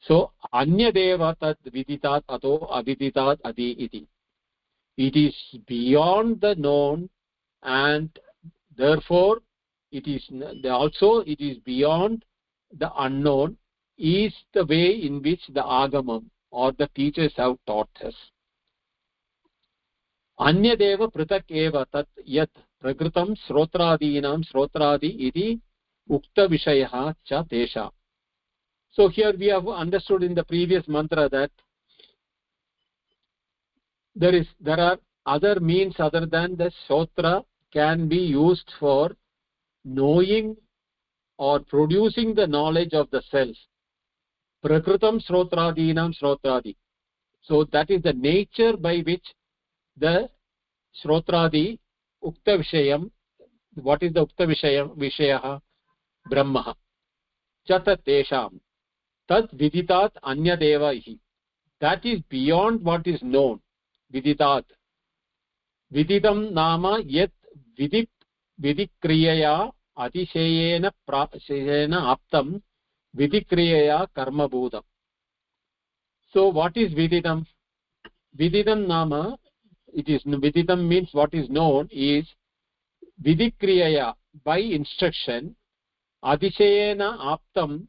So anyadeva tad viditat ato aviditat adi iti. It is beyond the known, and therefore it is also, it is beyond the unknown, is the way in which the agamam or the teachers have taught us. Anyadeva pratak eva tat yat prakritam srotradinam srotradi iti ukta vishayah cha tesha. So here we have understood in the previous mantra that there are other means other than the Shrotra can be used for knowing or producing the knowledge of the self. Prakritam srotradinam srotradi. So that is the nature by which the srotradi ukta vishayam. What is the ukta vishayah? Brahma. Chata tesham. Tad viditat anyadeva ihi. That is beyond what is known. Viditat. Viditam nama yet vidikriyaya atishayena aptam vidikriyaya karma bhudam. So what is viditam? Viditam nama, it is viditam means what is known is vidikriyaya, by instruction, atishayena aptam,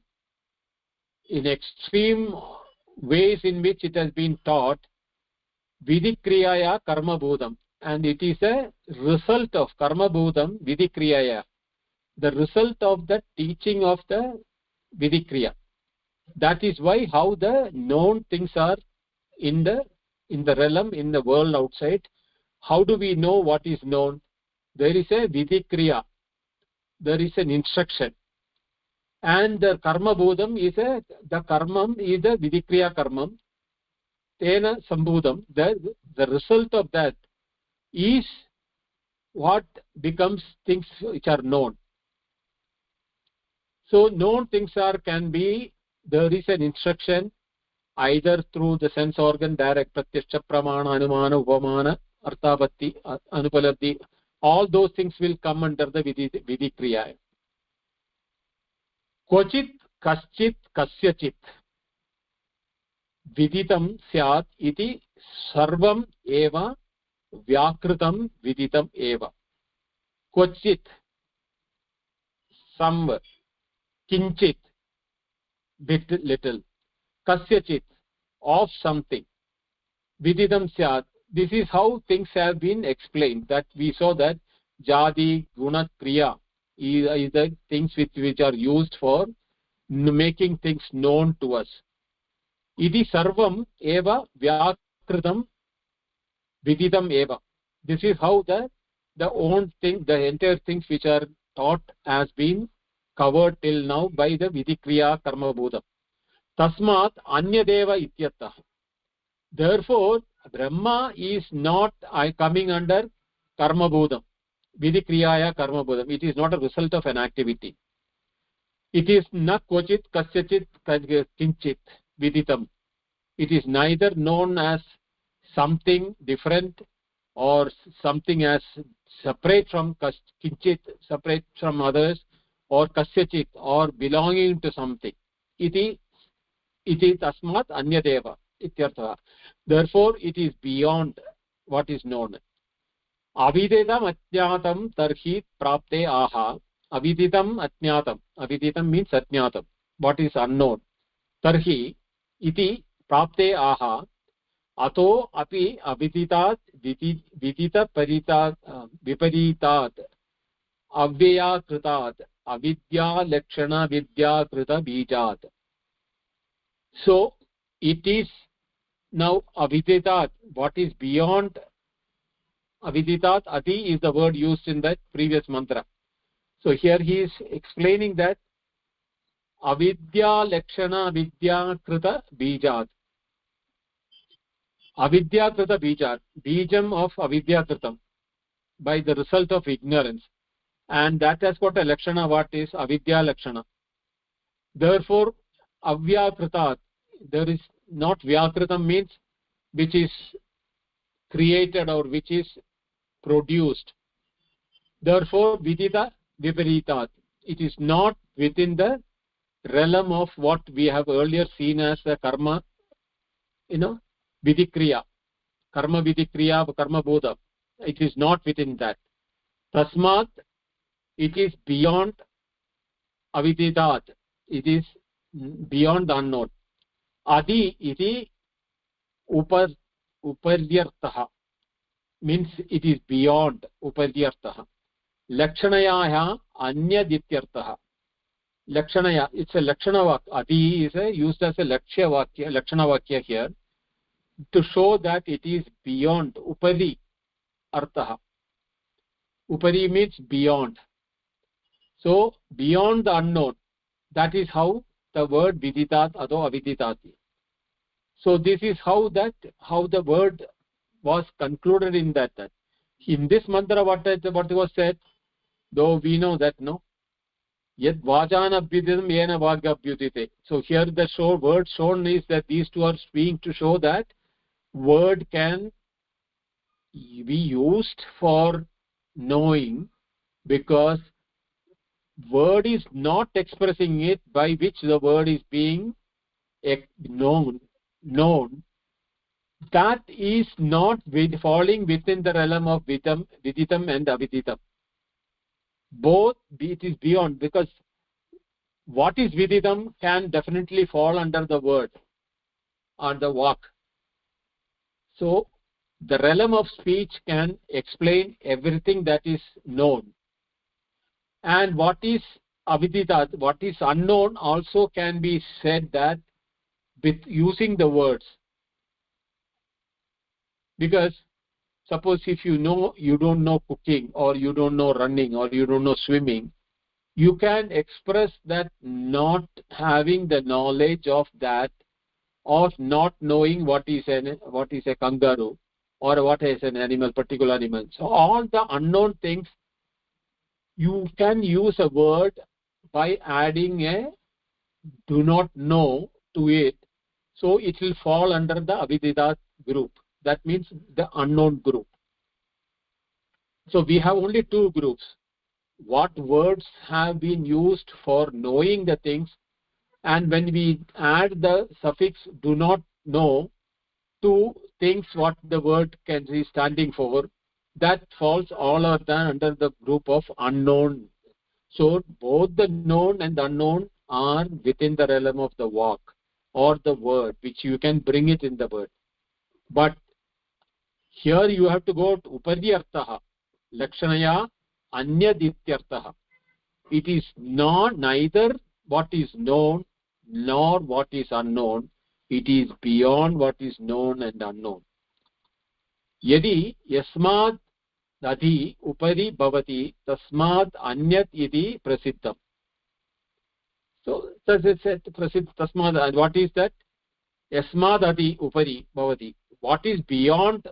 in extreme ways in which it has been taught, vidikriyaya karma bhudam, and it is a result of karma bhudam vidikriyaya, the result of the teaching of the vidikriya. That is why how the known things are in the realm, in the world outside. How do we know what is known? There is a vidikriya, there is an instruction, and the karma bhudam is the karmam is the vidikriya karmam tena sambhudam. The result of that is what becomes things which are known. So known things can be, there is an instruction either through the sense organ, direct pratyaksha pramana anumana upamana arthabatti anupalabdhi. All those things will come under the vidikriya. क्वचित् कश्चित् कस्यचित् विदितं स्यात् इति सर्वम् एव व्याकृतं विदितम् एव. क्वचित् some, किञ्चित् bit little, kasyachit of something, viditam syat. This is how things have been explained, that we saw that jadi guna kriya is the things which are used for making things known to us. Iti sarvam eva vyakritam viditam eva. This is how the own thing, the entire things which are taught has been covered till now by the vidikriya karma bodham. Tasmat anyadeva ityartha. Therefore, Brahma is not coming under karma bodham, vidikriyaya karma bodham. It is not a result of an activity. It is na kvachit kasyachit kinchit viditam. It is neither known as something different or something as separate from kinchit, separate from others, or kasyachit, or belonging to something. Iti tasmat anyadeva ityartha. Therefore it is beyond what is known. Aviditam ajnatam tarhi prapte aha. Aviditam ajnatam. Aviditam means ajnatam, what is unknown. Tarhi iti prapte aha. Ato api aviditat vidita paritat viparitat avyaya kritat avidya lakshana vidya krita bijat. So it is now aviditat, what is beyond aviditat. Adi is the word used in that previous mantra. So here he is explaining that avidya lakshana vidya krita bijat. Avidya krita bijat, bijam of avidya kritam, by the result of ignorance, and that has got a lakshana. What is avidya lakshana? Therefore avyakritat, there is not vyakritam means which is created or which is produced. Therefore vidita viparitat, it is not within the realm of what we have earlier seen as the karma, vidikriya, karma vidikriya, karma bodha. It is not within that. Tasmat, it is beyond aviditat, it is beyond the unknown. Adi iti uparyartha means it is beyond uparyartha. Lakshanaya anyadityartha. Lakshanaya, it's a lakshana vakya. Adi is used as a lakshya vakya, lakshana vakya here, to show that it is beyond. Upari artha. Upari means beyond. So beyond the unknown. That is how the word viditat ado aviditati. So this is how the word was concluded in that. In this mantra, what was said, though we know that no. Yad vajana abhyuditam yena vagya abhyudite. So here the word shown is that these two are speaking to show that word can be used for knowing, because word is not expressing it by which the word is being known. That is not falling within the realm of viditam and aviditam. Both it is beyond, because what is viditam can definitely fall under the word or the vak. So the realm of speech can explain everything that is known, and what is aviditat, what is unknown, also can be said that with using the words. Because suppose if you don't know cooking, or you don't know running, or you don't know swimming, you can express that not having the knowledge of that, or not knowing what is a kangaroo, or what is an animal, particular animal. So all the unknown things, you can use a word by adding a do not know to it, so it will fall under the aviditat group. That means the unknown group. So we have only two groups. what words have been used for knowing the things, and when we add the suffix do not know to things what the word can be standing for, that falls all of them under the group of unknown. So both the known and the unknown are within the realm of the vak or the word, which you can bring it in the word. But here you have to go to upadyartha, lakshanaya anyadityartha. It is not neither what is known nor what is unknown. It is beyond what is known and unknown. Yadi yasmad adhi upari bhavati tasmad anyat iti prasiddham. So as it said, prasiddh tasmad, and what is that? Yasmad adi upari bhavati. What is beyond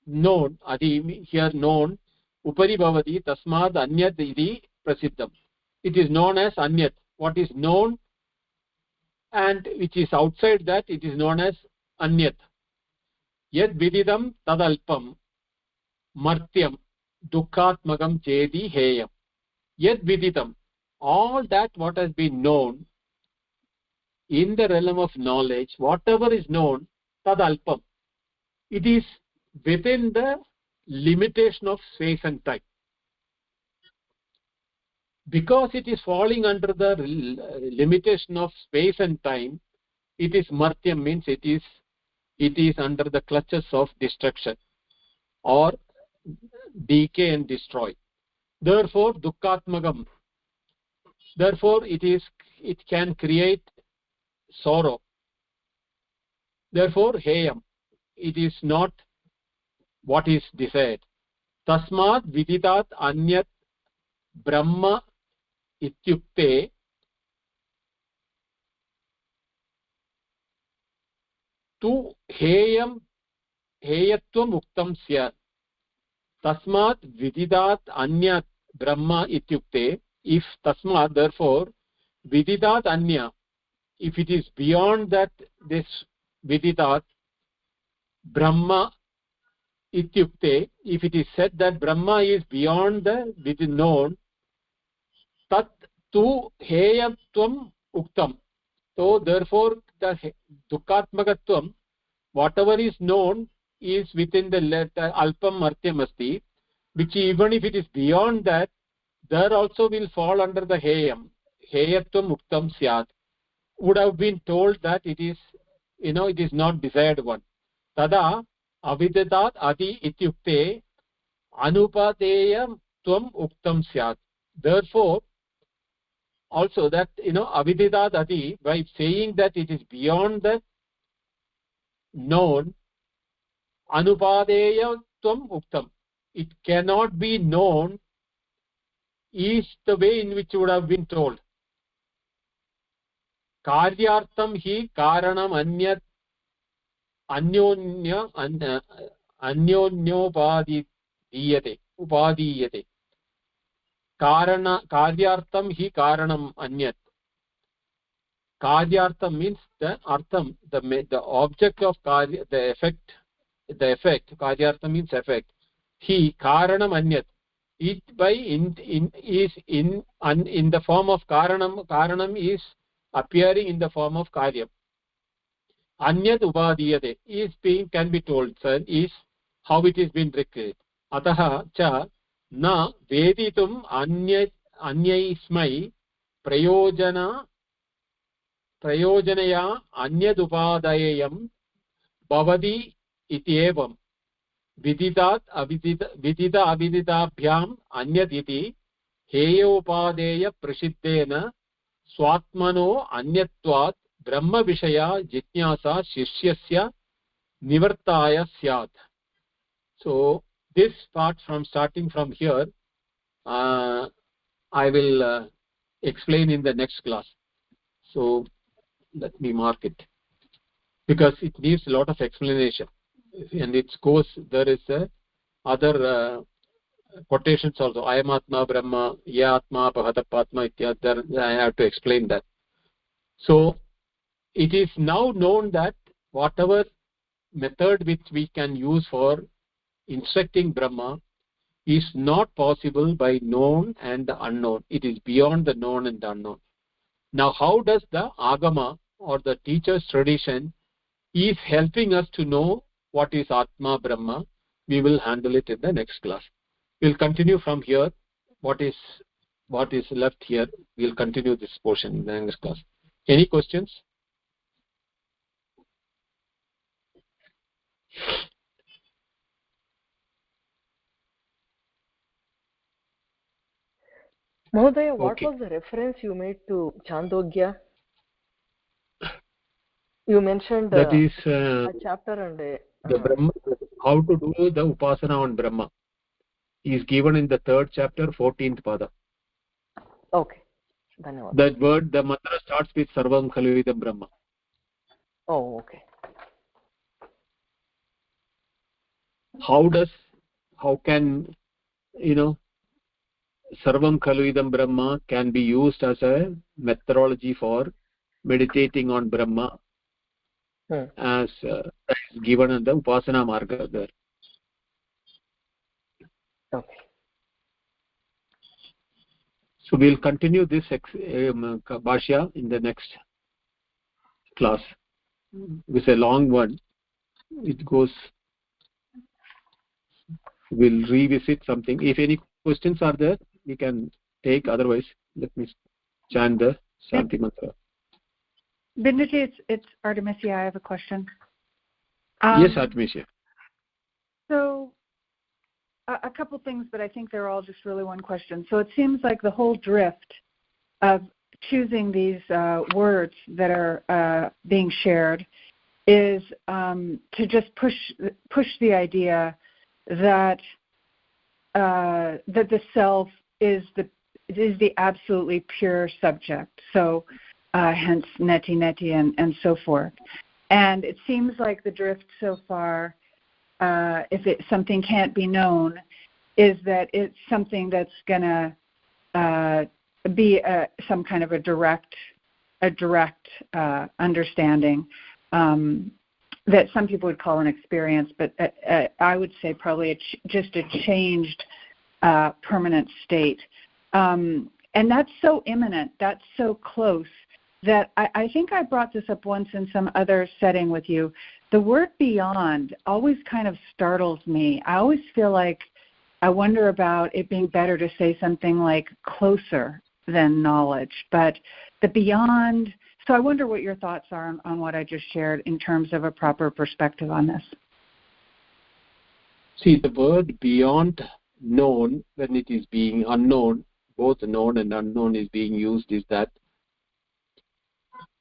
known, adi here known, upari bhavati tasmad anyat iti prasiddham. It is known as anyat. What is known and which is outside that, it is known as anyat. Yad vididam tadalpam martyam dukkhatmakam chedi heyam. Yad vididam, all that what has been known in the realm of knowledge, whatever is known, tadalpam, it is within the limitation of space and time. Because it is falling under the limitation of space and time, it is martyam, means it is under the clutches of destruction or decay and destroy. Therefore dukkhatmakam, therefore it can create sorrow. Therefore heyam, it is not what is desired. Tasmad viditat anyat brahma ityukte tu heyam heyatvam uktam syat. Tasmat vididat anyat brahma ityukte, if tasmat, therefore vididat anya, if it is beyond that, this viditat brahma ityukte, if it is said that Brahma is beyond the within known, tat tu heyatvam uktam. So therefore the dukkhatmakatvam, whatever is known is within the alpam martyam asti, which even if it is beyond that, there also will fall under the heyam. Heyatvam uktam syat, would have been told that it is, it is not desired one. Tada aviditat adi ityukte anupadeyam tvam uktam syat. Therefore also that, aviditat adi, by saying that it is beyond the known, anupadeyam tvam uktam, it cannot be known, is the way in which would have been told. Karyartham hi karanam anyat upadiyate. Karyartham hi karanam anyat. Karyartham means the artham, the object of karya, the effect. Karyartham means effect. Hi karanam anyat. It by is in the form of karanam. Karanam is appearing in the form of karyam. Anyat upadiyate is can be told, sir, is how it is been recorded. Ataha cha na veditum anyaismai prayojanaya anyadupadayam bhavati ityevam vidita avididabhyam anyat iti heyopadeya prasiddena swatmano anyatvat brahma vishaya jitnyasa shishyasya nivartaya syat. So this part, from starting from here, I will explain in the next class. So let me mark it, because it needs a lot of explanation, and it goes, there is other quotations also. Ayam atma brahma, ya atma pahatapatma ityad. I have to explain that. So it is now known that whatever method which we can use for instructing Brahma, is not possible by known and the unknown. It is beyond the known and the unknown. Now, how does the Agama or the teacher's tradition is helping us to know what is Atma Brahma? We will handle it in the next class. We'll continue from here. What is left here? We'll continue this portion in the next class. Any questions? Mahodaya, what was the reference you made to Chandogya? You mentioned that is a chapter and the Brahma, how to do the Upasana on Brahma is given in the 3rd chapter, 14th pada. Okay. Dhanyawad. That word, the mantra starts with Sarvam Khalu Idam Brahma. Oh, okay. How can, Sarvam Khalu Idam Brahma can be used as a methodology for meditating on Brahma as given in the Upasana Marga there. Okay. So we'll continue this Bhashya in the next class. It's a long one. It goes. We'll revisit something. If any questions are there, we can take. Otherwise, let me chant the Shanti Mantra. Binduji, it's Artemisia. I have a question. Yes, Artemisia. So, a couple things, but I think they're all just really one question. So it seems like the whole drift of choosing these words that are being shared is to just push the idea that the self is the absolutely pure subject. So hence neti and so forth. And it seems like the drift so far, if something can't be known, is that it's something that's going to be some kind of a direct understanding that some people would call an experience, but I would say probably just a changed permanent state. And that's so imminent, that's so close, that I think I brought this up once in some other setting with you. The word beyond always kind of startles me. I always feel like I wonder about it being better to say something like closer than knowledge. But the beyond, so I wonder what your thoughts are on what I just shared in terms of a proper perspective on this. See, the word beyond known, when it is being unknown, both known and unknown is being used, is that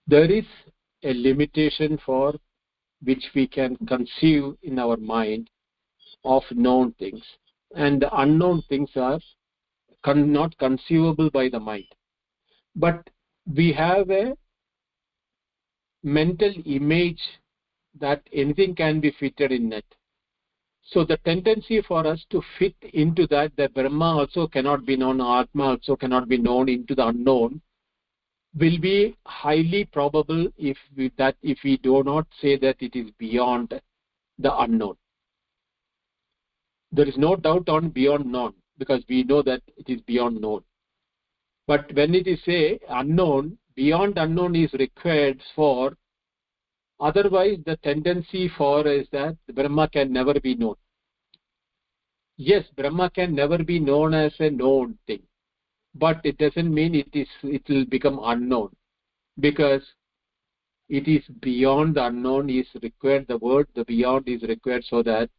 there is a limitation for which we can conceive in our mind of known things, and the unknown things are not conceivable by the mind, but we have a mental image that anything can be fitted in it. So the tendency for us to fit into that Brahma also cannot be known, Atma also cannot be known, into the unknown, will be highly probable if we do not say that it is beyond the unknown. There is no doubt on beyond known, because we know that it is beyond known. But when it is say unknown, beyond unknown is required for, otherwise the tendency for is that Brahma can never be known. Yes, Brahma can never be known as a known thing, but it doesn't mean it will become unknown, because it is beyond the unknown is required. The word the beyond is required so that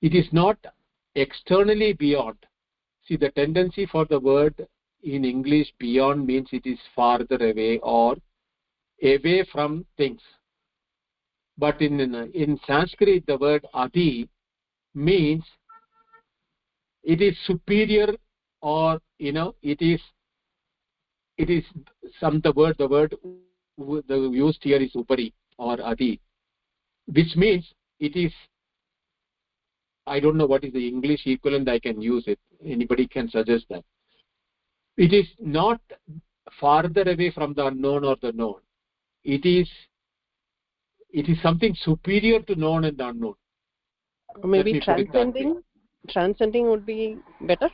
it is not externally beyond. See, the tendency for the word in English beyond means it is farther away or away from things. But in Sanskrit, the word adi means it is superior, or it is some the word the used here is upari or adi, which means it is, I don't know what is the English equivalent I can use it. Anybody can suggest that. It is not farther away from the unknown or the known. It is something superior to known and unknown. Maybe transcending? transcending would be better?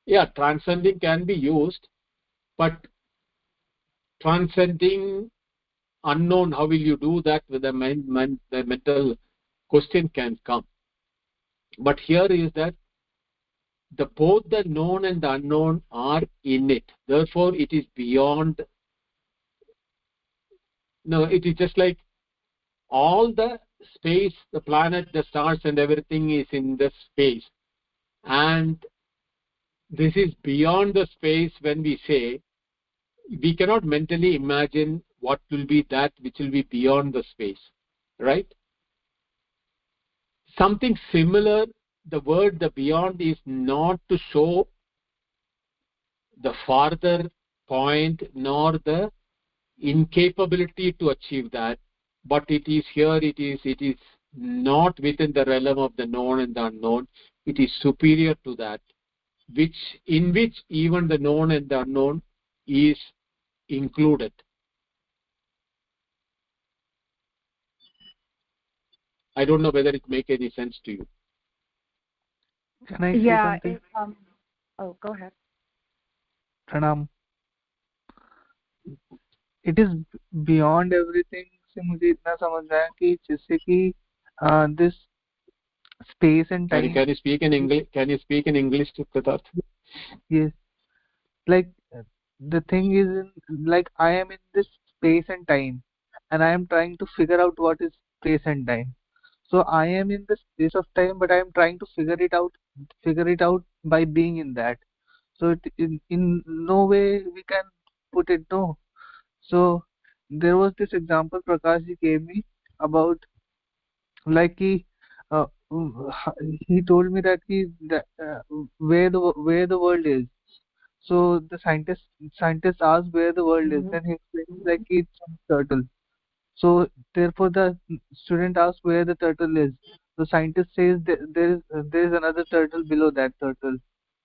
Yeah, transcending can be used, but transcending unknown, how will you do that? With the mental question can come. But here is that both the known and the unknown are in it. Therefore, it is beyond. No, it is just like all the space, the planet, the stars, and everything is in the space. And this is beyond the space. When we say, we cannot mentally imagine what will be that which will be beyond the space, right? Something similar, the word the beyond is not to show the farther point nor the incapability to achieve that, but it is here, it is not within the realm of the known and the unknown. It is superior to that, in which even the known and the unknown is included. I don't know whether it makes any sense to you. Can I say something? Oh, go ahead. Pranam. It is beyond everything से मुझे इतना समझ रहा है कि जैसे कि this space and time. Can you speak in English? Can you speak in English, Siddharth? Yes. Like the thing is, like I am in this space and time, and I am trying to figure out what is space and time. So I am in the space of time, but I am trying to figure it out by being in that. So in no way we can put it no. So there was this example Prakash ji gave me about, like uh, he told me that where the world is. So the scientist asked where the world is, then he explains like it's a turtle. So therefore the student asks where the turtle is. The scientist says there is another turtle below that turtle.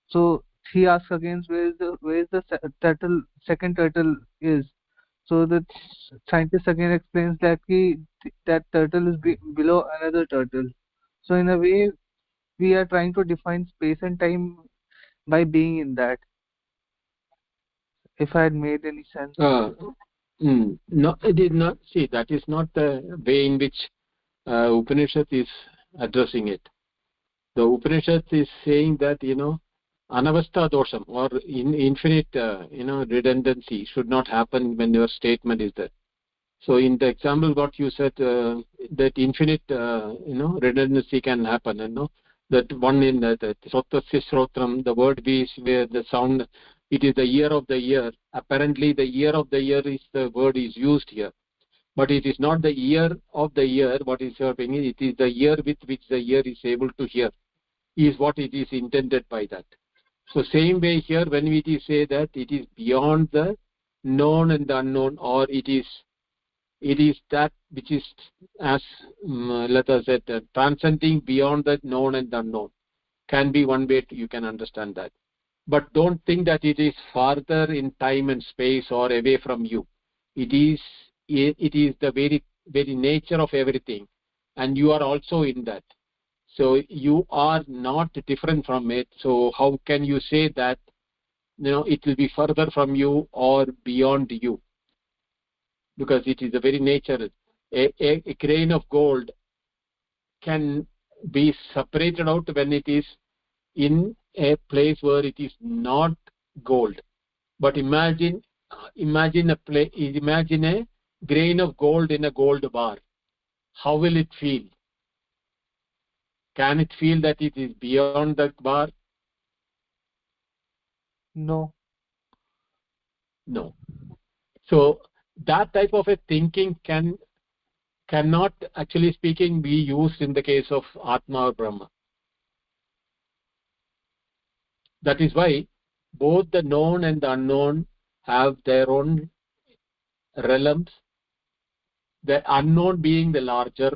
So he asks again where is the second turtle is. So the scientist again explains that that turtle is below another turtle. So in a way we are trying to define space and time by being in that. If I had made any sense. No, it did not. See, that is not the way in which Upanishad is addressing it. The Upanishad is saying that, anavastha dosham, or infinite, redundancy should not happen when your statement is there. So in the example what you said, that infinite, redundancy can happen, that one in the srotasya srotram, the word is where the sound, it is the year of the year. Apparently the year of the year is the word is used here, but it is not the year of the year what is happening. It is the year with which the year is able to hear, is what it is intended by that. So same way here, when we say that it is beyond the known and the unknown, or it is that which is, as let us say, transcending beyond the known and the unknown, can be one way you can understand that. But don't think that it is farther in time and space or away from you. It is the very nature of everything, and you are also in that. So you are not different from it. So how can you say that it will be further from you or beyond you? Because it is the very nature. A grain of gold can be separated out when it is in a place where it is not gold. But imagine a grain of gold in a gold bar. How will it feel? Can it feel that it is beyond the bar? No. So that type of a thinking cannot, actually speaking, be used in the case of Atma or Brahma. That is why both the known and the unknown have their own realms, the unknown being the larger,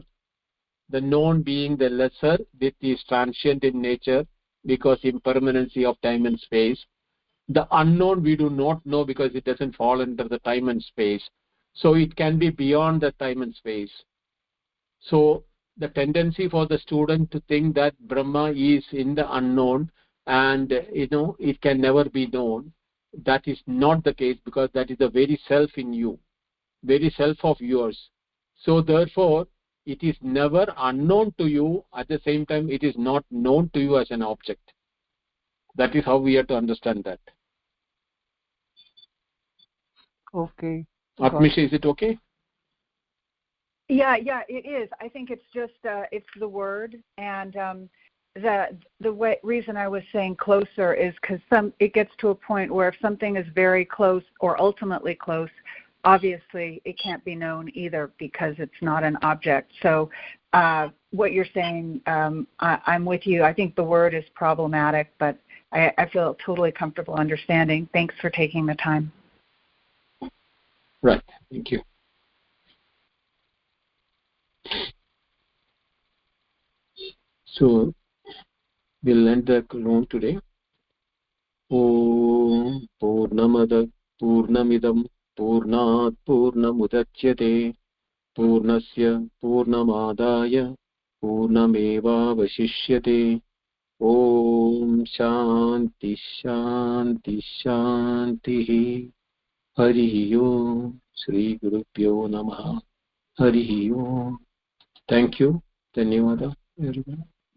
the known being the lesser, that is transient in nature because impermanency of time and space. The unknown we do not know because it doesn't fall under the time and space. So it can be beyond the time and space. So the tendency for the student to think that Brahma is in the unknown and it can never be known. That is not the case, because that is the very self in you, very self of yours. So therefore it is never unknown to you. At the same time, it is not known to you as an object. That is how we have to understand that. Okay. Atmisha, is it okay? Yeah, it is. I think it's just it's the word, and the reason I was saying closer is because it gets to a point where if something is very close or ultimately close, obviously it can't be known either because it's not an object. So what you're saying, I'm with you. I think the word is problematic, but I feel totally comfortable understanding. Thanks for taking the time. Right. Thank you. So we'll end the room today. Om Purnamada Purnamidam Purnat Purnamudachyate Purnasya Purnamadaya Purnameva Vashishyate. Om Shanti Shanti Shanti. Hari Om. Shri Gurubhyo Namaha. Hari Om. Thank you. Dhanyawada everyone.